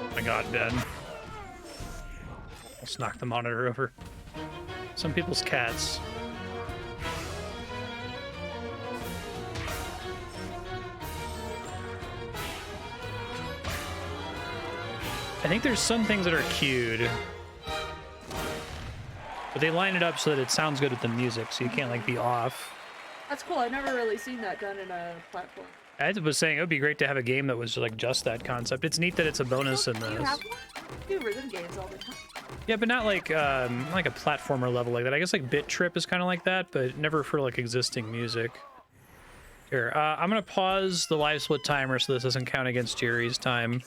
Oh my god, Ben. Let's knock the monitor over. Some people's cats. I think there's some things that are cued. But they line it up so that it sounds good with the music, so you can't like be off. That's cool. I've never really seen that done in a platform. I was saying it would be great to have a game that was like just that concept. It's neat that it's a bonus in You this. have one? I do rhythm games all the time. Yeah, but not like a platformer level like that. I guess like Bit Trip is kind of like that, but never for like existing music. Here, I'm gonna pause the live split timer so this doesn't count against Jerry's time.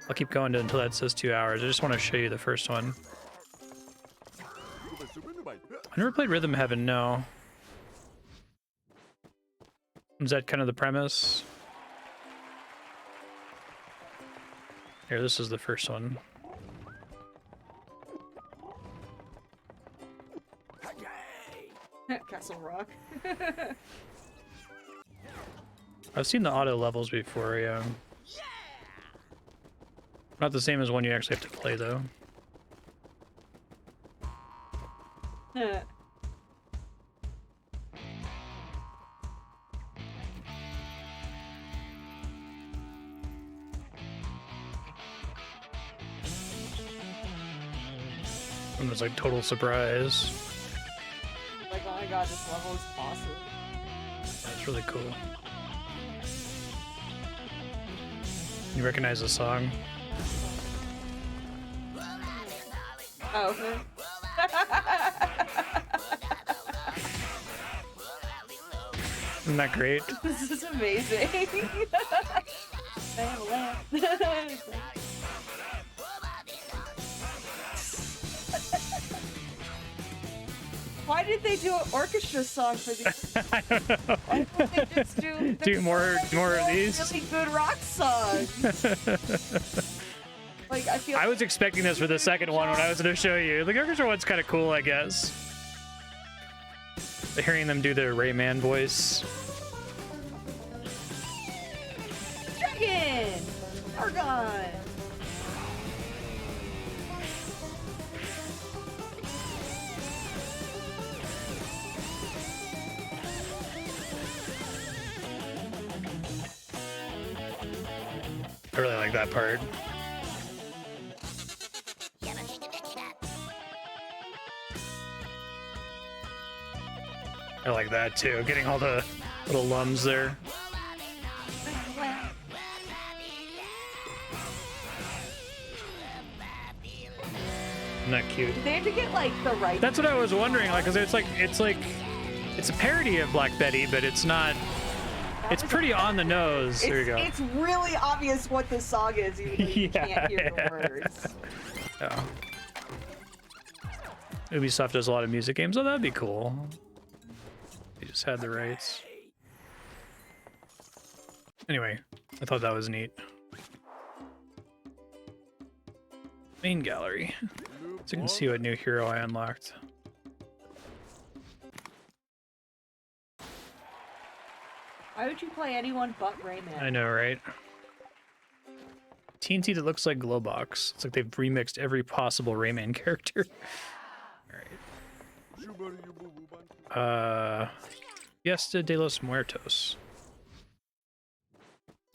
I'll keep going until that says 2 hours. I just want to show you the first one. I never played Rhythm Heaven, no. Is that kind of the premise? Here, this is the first one. Castle Rock. I've seen the auto levels before, yeah. Not the same as one you actually have to play, though. It was like total surprise. Like, oh my god, this level is awesome. That's really cool. You recognize the song? Oh, okay. Isn't that great? This is amazing. Why did they do an orchestra song for these? I don't know. Why don't they just do more of these? really good rock songs? Like, I feel. I was expecting this for the second one when I was going to show you. The orchestra one's kind of cool, I guess. Hearing them do their Rayman voice. Dragon! Argon! I really like that part. I like that too, getting all the little lums there. Isn't that cute? They had to get like the right. That's what I was wondering. Like, cause it's a parody of Black Betty, but it's not. It's pretty on the nose. There you go. It's really obvious what this song is, even though you can't hear the words. Oh. Ubisoft does a lot of music games. Oh, that'd be cool. They just had the rights. Anyway, I thought that was neat. Main gallery. So you can see what new hero I unlocked. Why would you play anyone but Rayman? I know, right? TNT that looks like Glowbox. It's like they've remixed every possible Rayman character. Alright. Fiesta de los Muertos.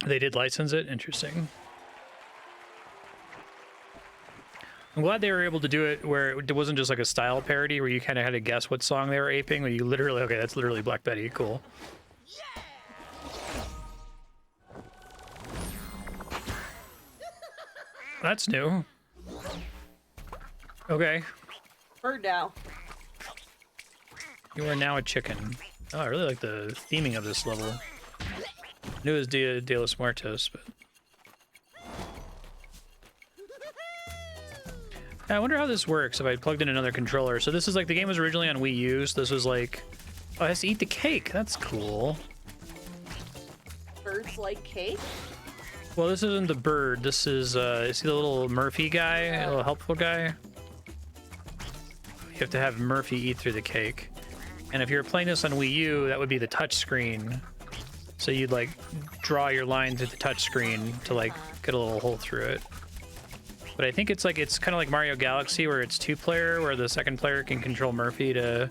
They did license it? Interesting. I'm glad they were able to do it where it wasn't just like a style parody where you kind of had to guess what song they were aping, but you literally, okay, that's literally Black Betty, cool. That's new. Okay. Bird now. You are now a chicken. Oh, I really like the theming of this level. I knew it was Dia de los Muertos, but... I wonder how this works if I plugged in another controller. So this is like, the game was originally on Wii U, so this was like... Oh, it has to eat the cake. That's cool. Birds like cake? Well, this isn't the bird. This is the little Murphy guy, a little helpful guy? You have to have Murphy eat through the cake. And if you're playing this on Wii U, that would be the touch screen. So you'd like draw your line through the touch screen to like get a little hole through it. But I think it's kind of like Mario Galaxy where it's 2-player, where the second player can control Murphy to...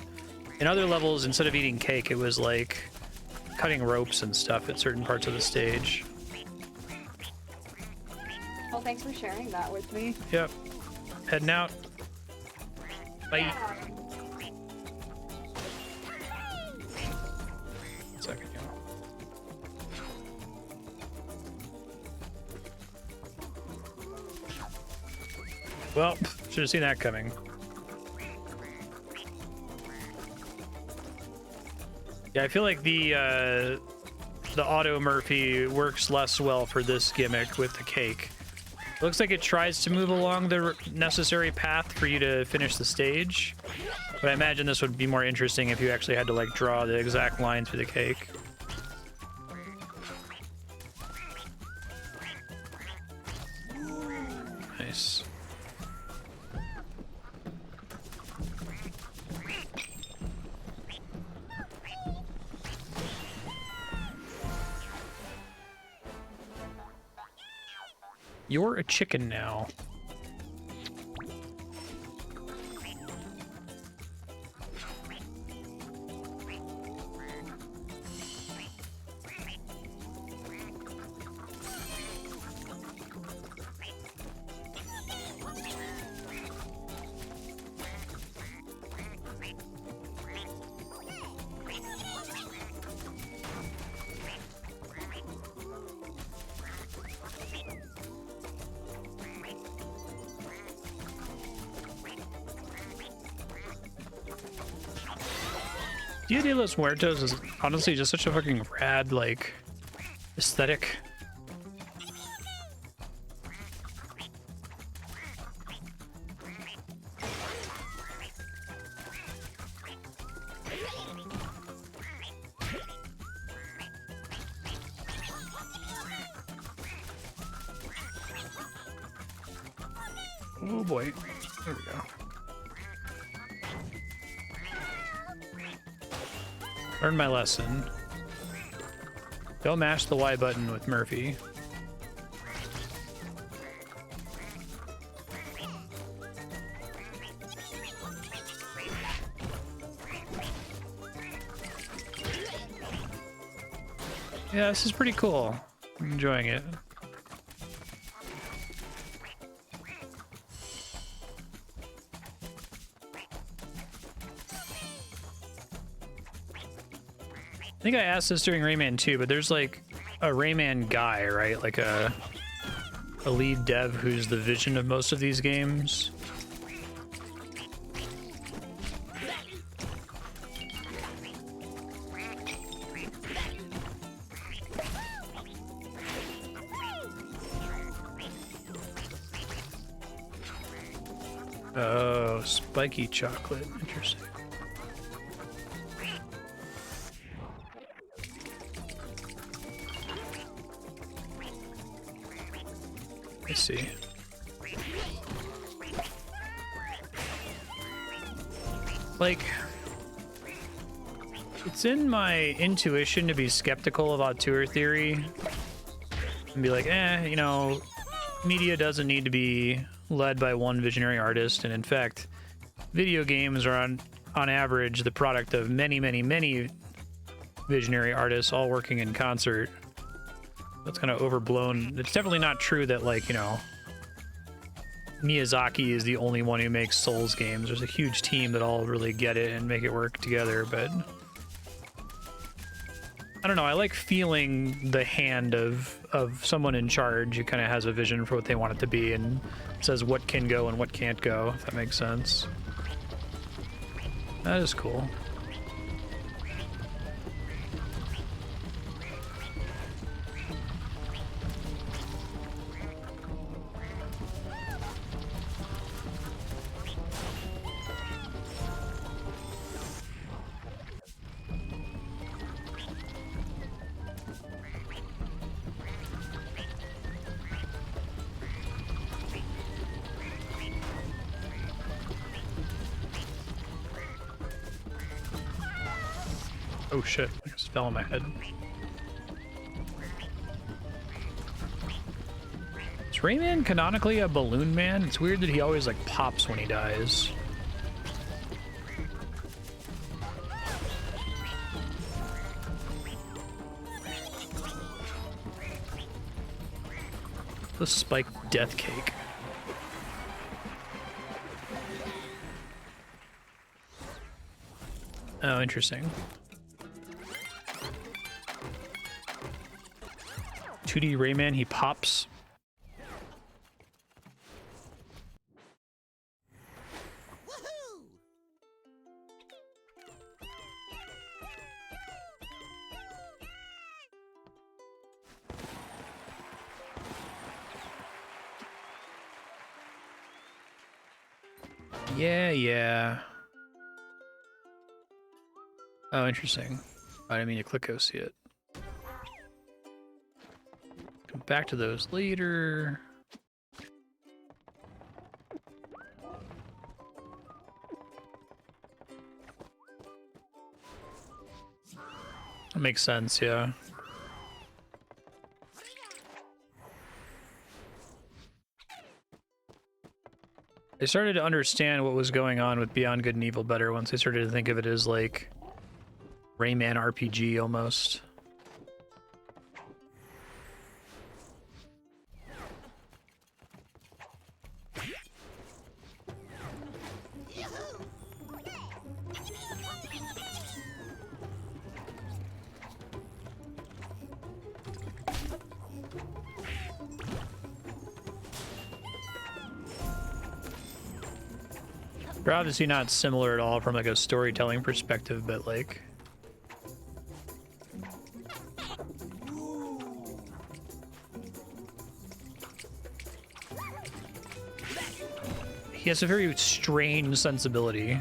In other levels, instead of eating cake, it was like cutting ropes and stuff at certain parts of the stage. Well, thanks for sharing that with me. Yep. Heading out. Bye. Second, yeah. Well, should have seen that coming. Yeah, I feel like the auto Murphy works less well for this gimmick with the cake. It looks like it tries to move along the necessary path for you to finish the stage. But I imagine this would be more interesting if you actually had to like draw the exact line through the cake. Nice. You're a chicken now. Dia de los Muertos is honestly just such a fucking rad, like, aesthetic. Oh boy. There we go. Learned my lesson. Don't mash the Y button with Murphy. Yeah, this is pretty cool. I'm enjoying it. I think I asked this during Rayman 2, but there's like a Rayman guy, right? Like a lead dev who's the vision of most of these games. Oh, spiky chocolate. Interesting. I see. Like, it's in my intuition to be skeptical of auteur theory and be like, you know, media doesn't need to be led by one visionary artist. And in fact, video games are on average the product of many, many, many visionary artists all working in concert. That's kind of overblown. It's definitely not true that, like, you know, Miyazaki is the only one who makes Souls games. There's a huge team that all really get it and make it work together, but I don't know. I like feeling the hand of someone in charge who kind of has a vision for what they want it to be and says what can go and what can't go, if that makes sense. That is cool. Oh shit, I just fell on my head. Is Rayman canonically a balloon man? It's weird that he always like pops when he dies. The spiked death cake. Oh, interesting. 2D Rayman, he pops. Yeah. Oh, interesting. I didn't mean to click go see it. Come back to those later. That makes sense, yeah. I started to understand what was going on with Beyond Good and Evil better once I started to think of it as like Rayman RPG almost. They're obviously not similar at all from like a storytelling perspective, but like he has a very strange sensibility.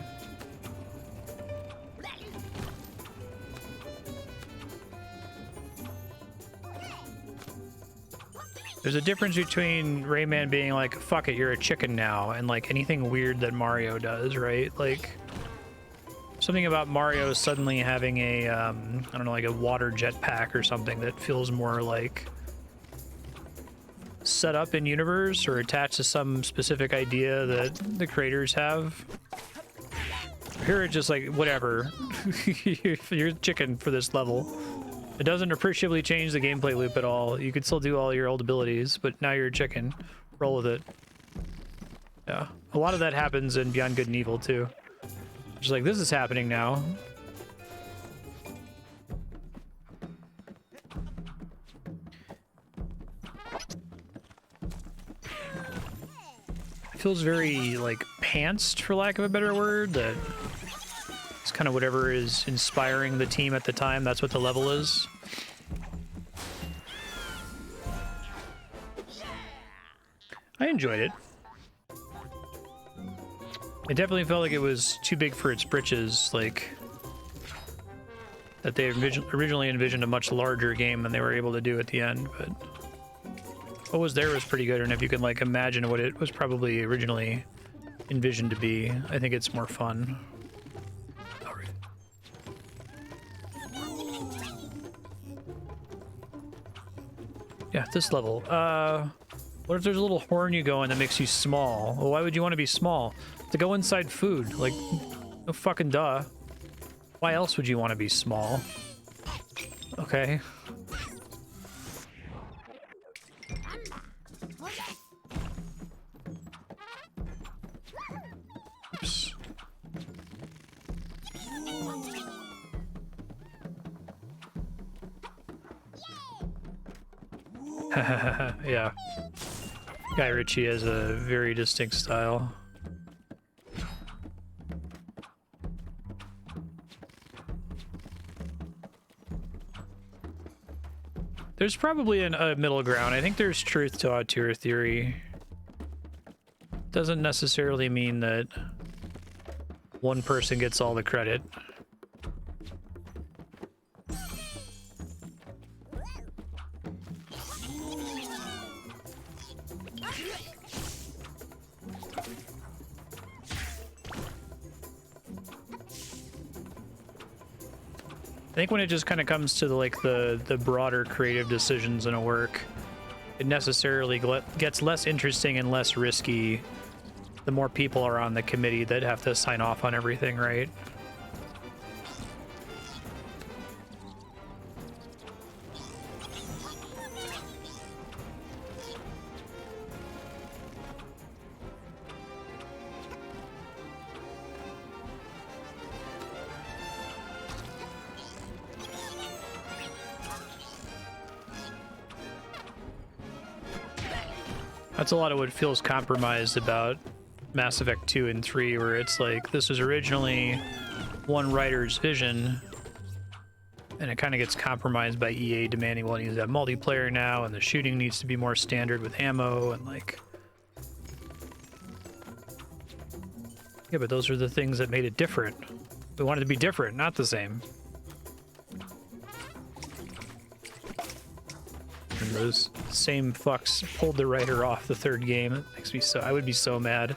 There's a difference between Rayman being like, fuck it, you're a chicken now, and like anything weird that Mario does, right? Like something about Mario suddenly having a, I don't know, like a water jetpack or something that feels more like set up in universe or attached to some specific idea that the creators have. Here it's just like, whatever, you're chicken for this level. It doesn't appreciably change the gameplay loop at all. You could still do all your old abilities, but now you're a chicken. Roll with it. Yeah. A lot of that happens in Beyond Good and Evil, too. Just like, this is happening now. It feels very, like, pantsed, for lack of a better word, that it's kind of whatever is inspiring the team at the time. That's what the level is. I enjoyed it. It definitely felt like it was too big for its britches, like that they originally envisioned a much larger game than they were able to do at the end, but what was there was pretty good, and if you can like imagine what it was probably originally envisioned to be, I think it's more fun. All right. Yeah, this level. What if there's a little horn you go in that makes you small? Well, why would you want to be small? To go inside food. Like, no fucking duh. Why else would you want to be small? Okay. Oops. Yeah. Guy Ritchie has a very distinct style. There's probably a middle ground. I think there's truth to auteur theory. Doesn't necessarily mean that one person gets all the credit. I think when it just kind of comes to the broader creative decisions in a work, it necessarily gets less interesting and less risky the more people are on the committee that have to sign off on everything, right? That's a lot of what feels compromised about Mass Effect 2 and 3, where it's like, this was originally one writer's vision, and it kind of gets compromised by EA demanding, well, it needs to have multiplayer now, and the shooting needs to be more standard with ammo, and like... Yeah, but those are the things that made it different. We wanted to be different, not the same. And those same fucks pulled the writer off the third game. It makes me so... I would be so mad.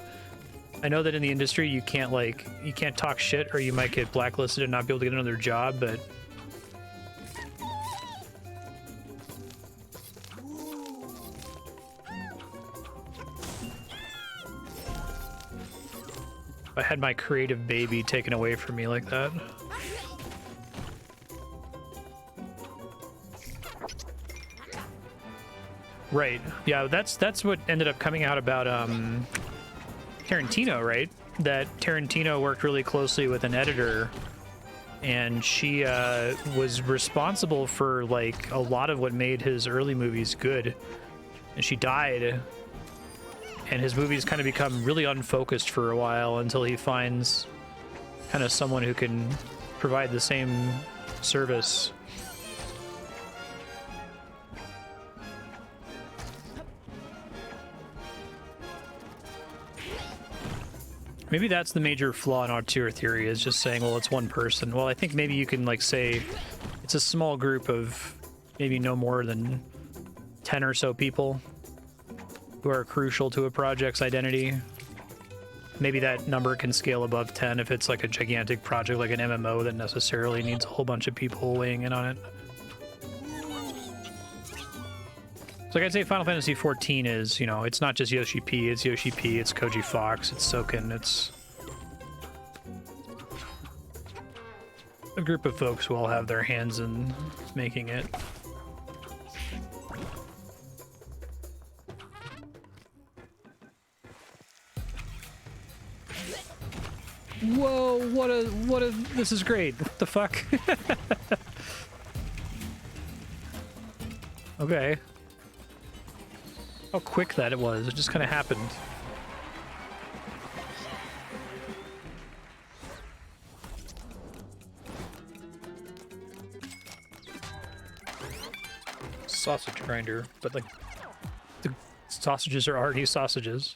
I know that in the industry you can't talk shit or you might get blacklisted and not be able to get another job, but... I had my creative baby taken away from me like that. Right. Yeah, that's what ended up coming out about Tarantino, right? That Tarantino worked really closely with an editor, and she was responsible for like a lot of what made his early movies good. And she died, and his movies kind of become really unfocused for a while until he finds kind of someone who can provide the same service. Maybe that's the major flaw in auteur theory, is just saying, well, it's one person. Well, I think maybe you can like say it's a small group of maybe no more than 10 or so people who are crucial to a project's identity. Maybe that number can scale above 10 if it's like a gigantic project like an MMO that necessarily needs a whole bunch of people weighing in on it. So like I'd say Final Fantasy XIV is, you know, it's not just Yoshi P, it's Koji Fox, it's Soken, it's a group of folks who all have their hands in making it. Whoa, what a, this is great. What the fuck? Okay. How quick that it was. It just kind of happened. Sausage grinder, but like the sausages are already sausages.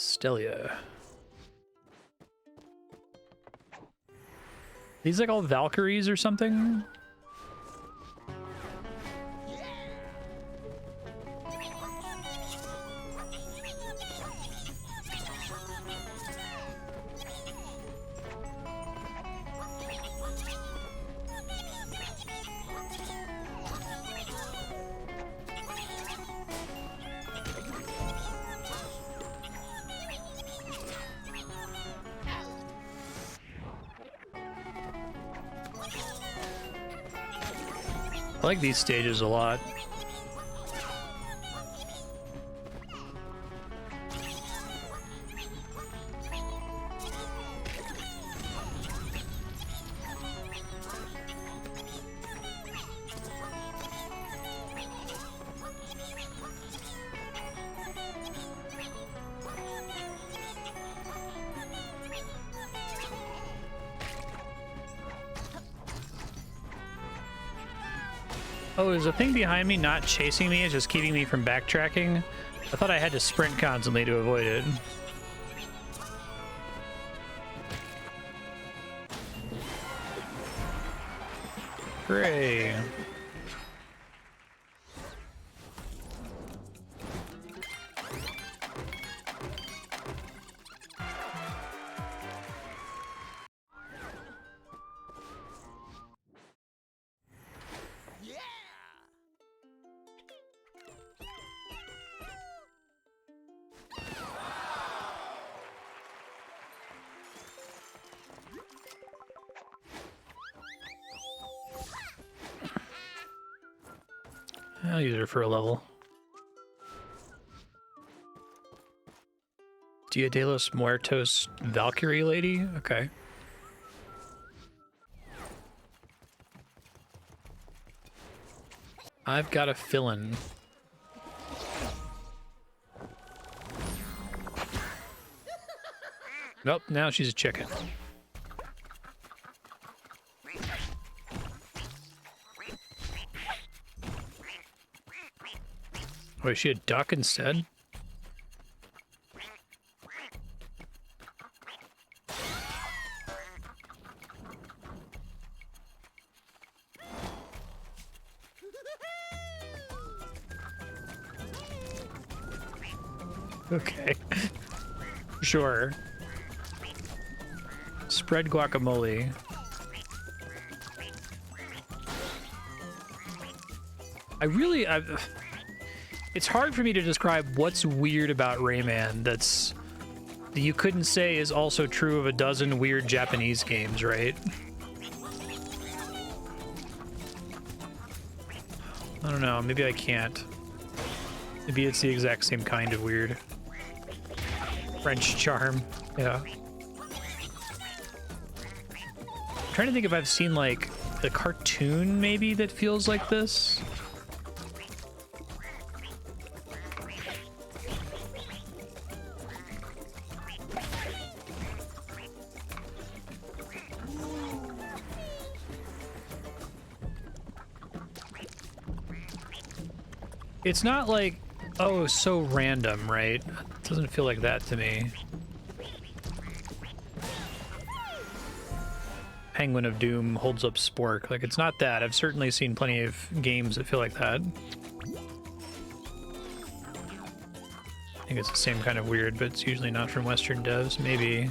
Stelia. These like all Valkyries or something? I like these stages a lot. Oh, is the thing behind me not chasing me? It's just keeping me from backtracking? I thought I had to sprint constantly to avoid it. Great. I'll use her for a level. Dia de los Muertos Valkyrie lady? Okay. I've got a fill-in. Nope, now she's a chicken. Oh, is she a duck instead? Okay. Sure. Spread guacamole. It's hard for me to describe what's weird about Rayman that you couldn't say is also true of a dozen weird Japanese games, right? I don't know, maybe I can't. Maybe it's the exact same kind of weird. French charm, yeah. I'm trying to think if I've seen like a cartoon maybe that feels like this. It's not like, oh, so random, right? It doesn't feel like that to me. Penguin of Doom holds up Spork. Like, it's not that. I've certainly seen plenty of games that feel like that. I think it's the same kind of weird, but it's usually not from Western devs. Maybe.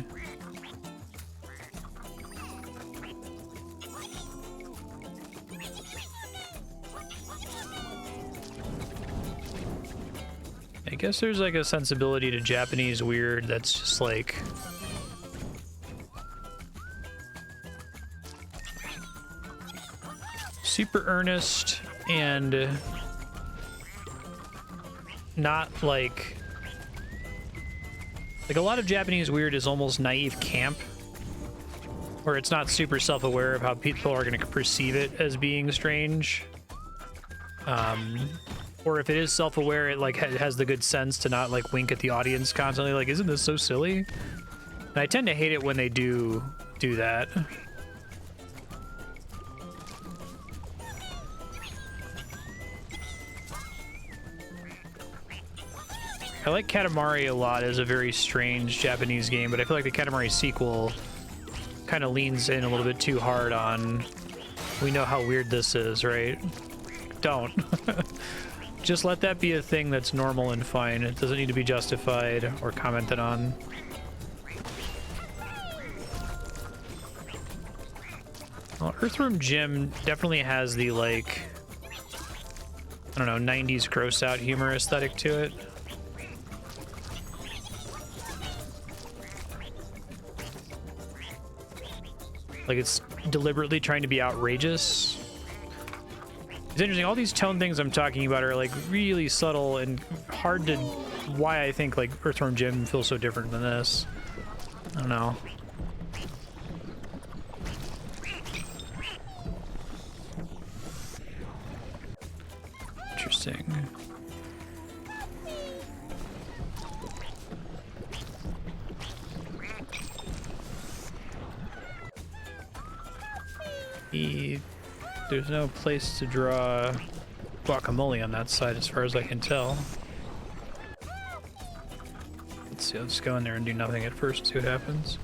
I guess there's like a sensibility to Japanese weird that's just like super earnest and not like a lot of Japanese weird is almost naive camp, where it's not super self-aware of how people are going to perceive it as being strange. Or if it is self-aware, it like has the good sense to not like wink at the audience constantly, like, isn't this so silly? And I tend to hate it when they do that. I like Katamari a lot as a very strange Japanese game, but I feel like the Katamari sequel kind of leans in a little bit too hard on, we know how weird this is, right? Don't. Just let that be a thing that's normal and fine. It doesn't need to be justified or commented on. Well, Earthworm Jim definitely has the, like, I don't know, 90s gross out humor aesthetic to it. Like, it's deliberately trying to be outrageous. It's interesting, all these tone things I'm talking about are, like, really subtle and hard to... why I think, like, Earthworm Jim feels so different than this. I don't know. Interesting. There's no place to draw guacamole on that side as far as I can tell. Let's see, I'll just go in there and do nothing at first, see what happens.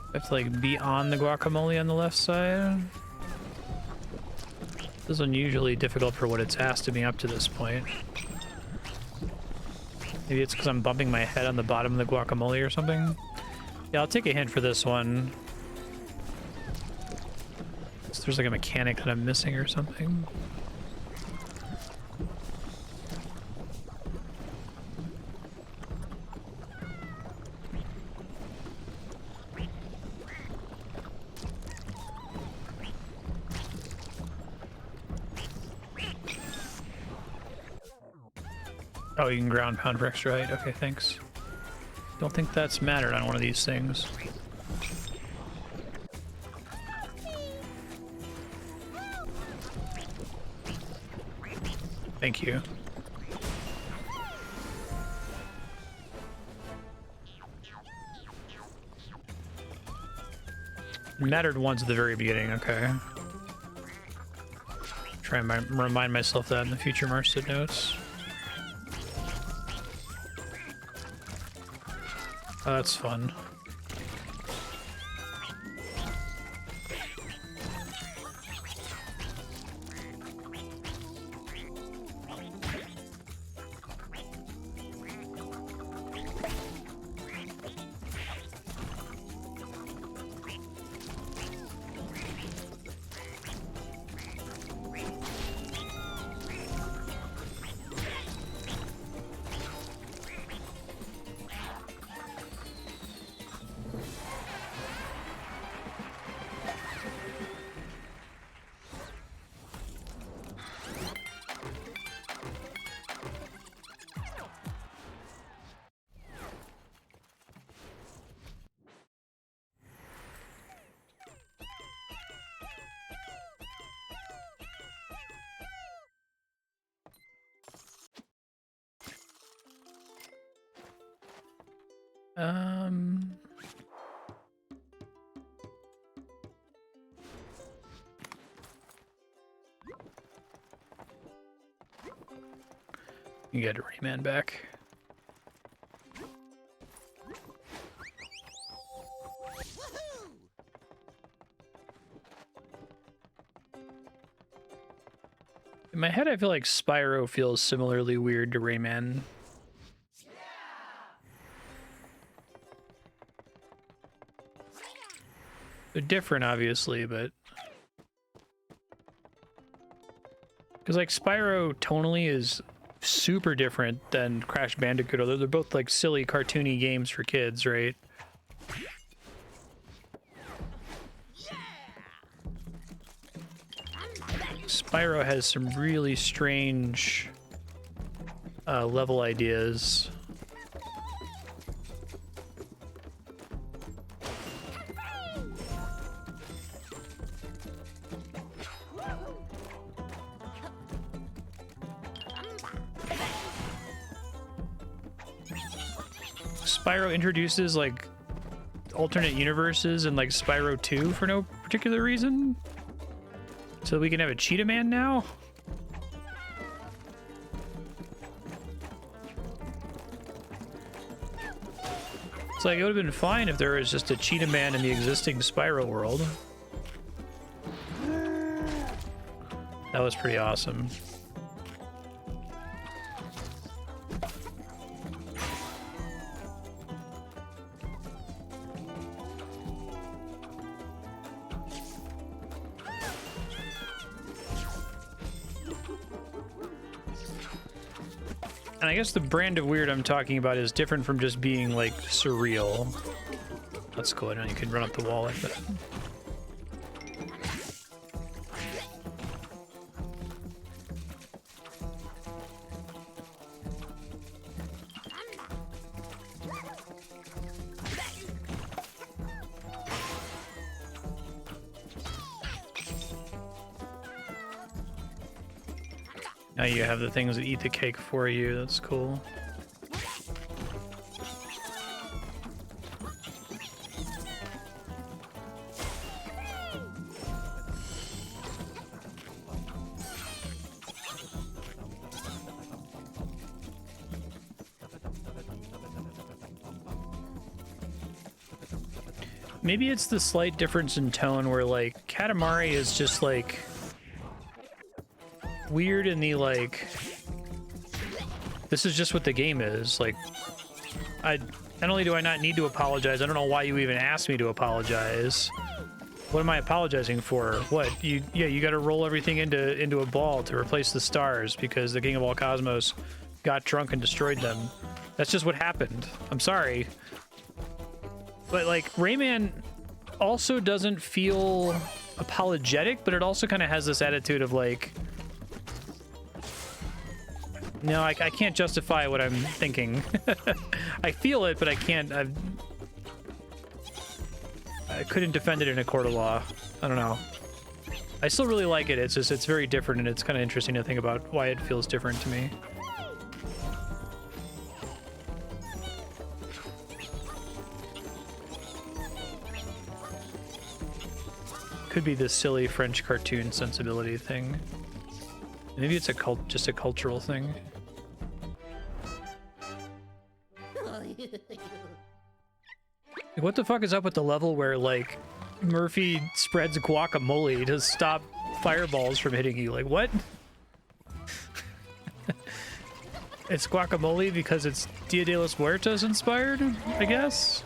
I have to, like, be on the guacamole on the left side. This is unusually difficult for what it's asked to me up to this point. Maybe it's because I'm bumping my head on the bottom of the guacamole or something. Yeah, I'll take a hint for this one. So there's like a mechanic that I'm missing or something. Oh, you can ground pound for extra height. Okay, thanks. Don't think that's mattered on one of these things. Thank you. Mattered once at the very beginning, okay. Try and remind myself that in the future Marstead notes. Oh, that's fun. You get Rayman back. In my head, I feel like Spyro feels similarly weird to Rayman. They're different, obviously, but... Because, like, Spyro tonally is super different than Crash Bandicoot, although they're both, like, silly, cartoony games for kids, right? Spyro has some really strange level ideas. Spyro introduces like alternate universes in like Spyro 2 for no particular reason? So we can have a Cheetah Man now? It's like, it would have been fine if there was just a Cheetah Man in the existing Spyro world. That was pretty awesome. And I guess the brand of weird I'm talking about is different from just being, like, surreal. That's cool. I know you can run up the wall like that. Now you have the things that eat the cake for you. That's cool. Maybe it's the slight difference in tone where, like, Katamari is just, like, weird in the, like, this is just what the game is. Like, not only do I not need to apologize, I don't know why you even asked me to apologize. What am I apologizing for? What? You gotta roll everything into a ball to replace the stars because the King of all Cosmos got drunk and destroyed them. That's just what happened. I'm sorry. But, like, Rayman also doesn't feel apologetic, but it also kind of has this attitude of, like, no, I can't justify what I'm thinking. I feel it, but I can't. I couldn't defend it in a court of law. I don't know. I still really like it. It's just, it's very different, and it's kind of interesting to think about why it feels different to me. Could be this silly French cartoon sensibility thing. Maybe it's just a cultural thing. Like, what the fuck is up with the level where, like, Murphy spreads guacamole to stop fireballs from hitting you? Like, what? It's guacamole because it's Dia de los Muertos inspired, I guess?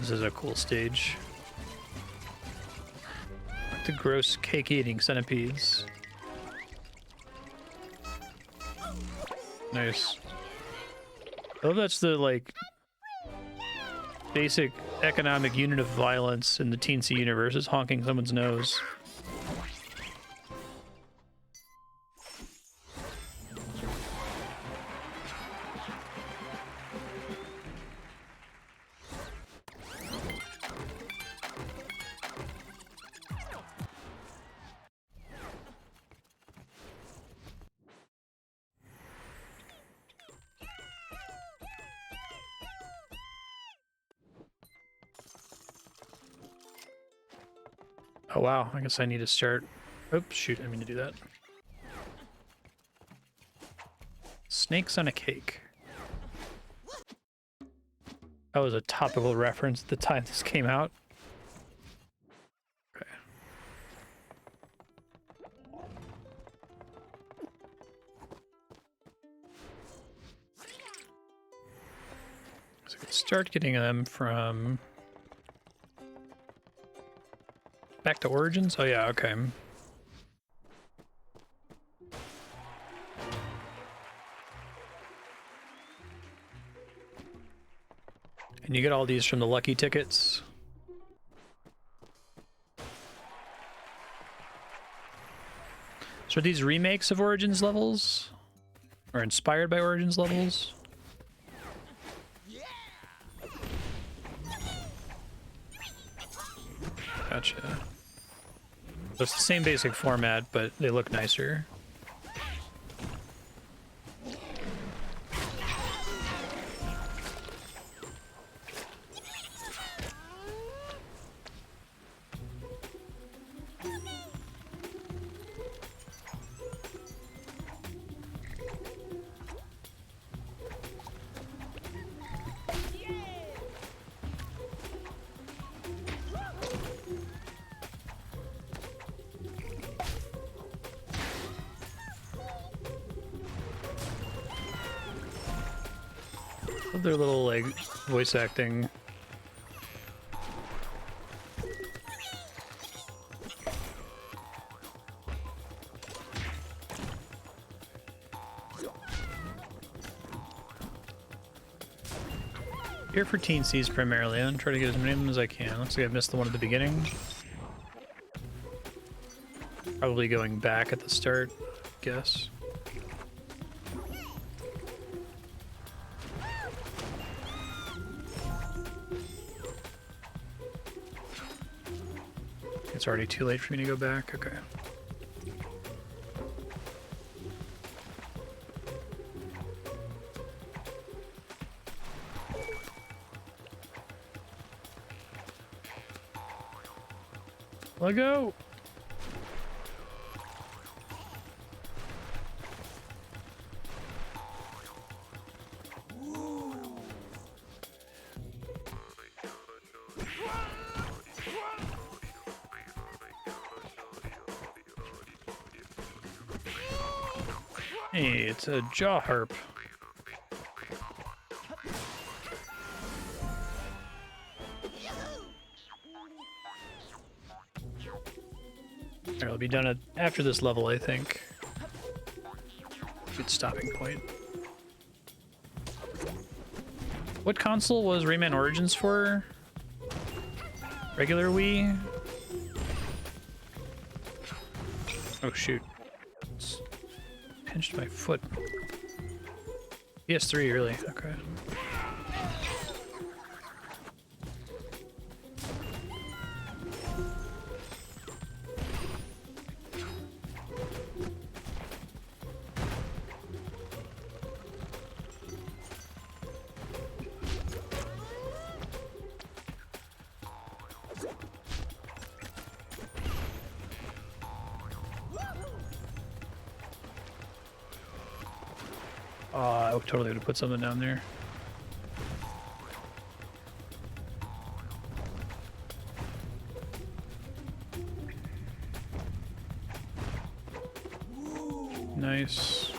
This is a cool stage. Like the gross cake-eating centipedes. Nice. Oh, that's the, like, basic economic unit of violence in the teensy universe is honking someone's nose. Oh wow, I guess I need to start... Oops, shoot, I didn't mean to do that. Snakes on a cake. That was a topical reference at the time this came out. Okay. So I can start getting them from... Back to Origins? Oh yeah, okay. And you get all these from the lucky tickets. So are these remakes of Origins levels? Or inspired by Origins levels? Gotcha. So it's the same basic format, but they look nicer. Their little like voice acting. Here for teensies primarily. I'm trying to get as many of them as I can. Looks like I missed the one at the beginning. Probably going back at the start, guess. It's already too late for me to go back. Okay. Let go. Hey, it's a jaw harp. Alright, I'll be done after this level, I think. Good stopping point. What console was Rayman Origins for? Regular Wii? Oh shoot. Pinched my foot. PS3, really? Okay. I totally would have put something down there. Nice.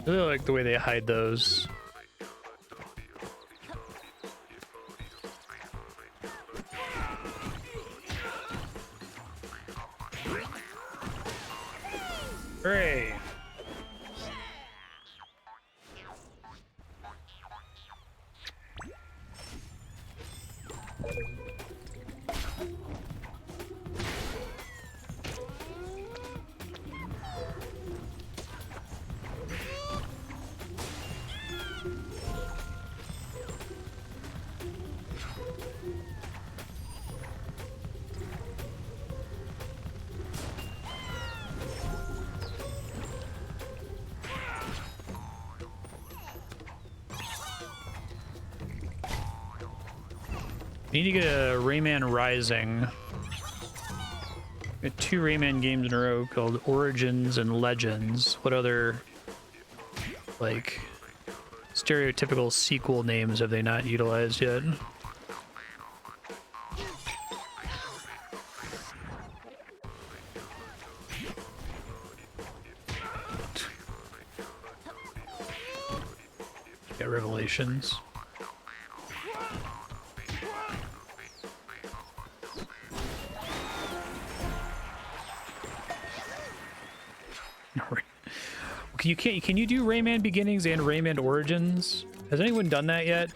I really like the way they hide those. Hooray! We need to get a Rayman Rising. We got 2 Rayman games in a row called Origins and Legends. What other, like, stereotypical sequel names have they not utilized yet? Got Revelations. Can you do Rayman Beginnings and Rayman Origins? Has anyone done that yet?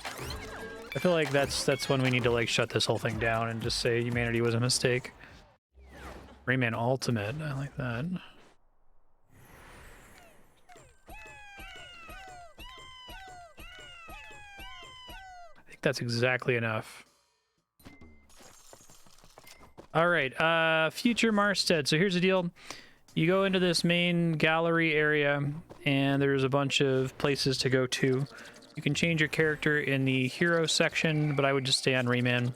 I feel like that's when we need to like shut this whole thing down and just say humanity was a mistake. Rayman Ultimate, I like that. I think that's exactly enough. All right, future Marstead. So here's the deal. You go into this main gallery area, and there's a bunch of places to go to. You can change your character in the hero section, but I would just stay on Rayman.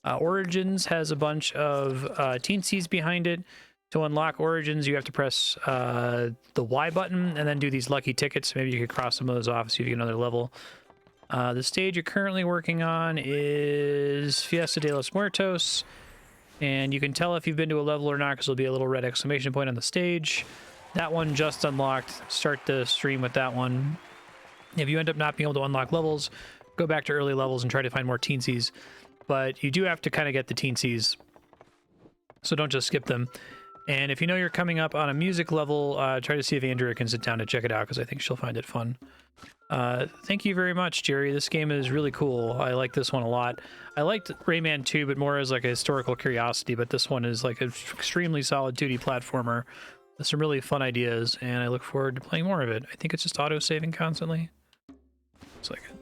Origins has a bunch of teensies behind it. To unlock Origins, you have to press the Y button and then do these lucky tickets. Maybe you could cross some of those off, see if you get another level. The stage you're currently working on is Fiesta de los Muertos. And you can tell if you've been to a level or not because there'll be a little red exclamation point on the stage. That one just unlocked. Start the stream with that one. If you end up not being able to unlock levels, go back to early levels and try to find more teensies. But you do have to kind of get the teensies, so don't just skip them. And if you know you're coming up on a music level, try to see if Andrea can sit down to check it out because I think she'll find it fun. Thank you very much, Jerry. This game is really cool. I like this one a lot. I liked Rayman 2, but more as like a historical curiosity, but this one is like an extremely solid 2D platformer with some really fun ideas, and I look forward to playing more of it. I think it's just auto-saving constantly. Looks like it.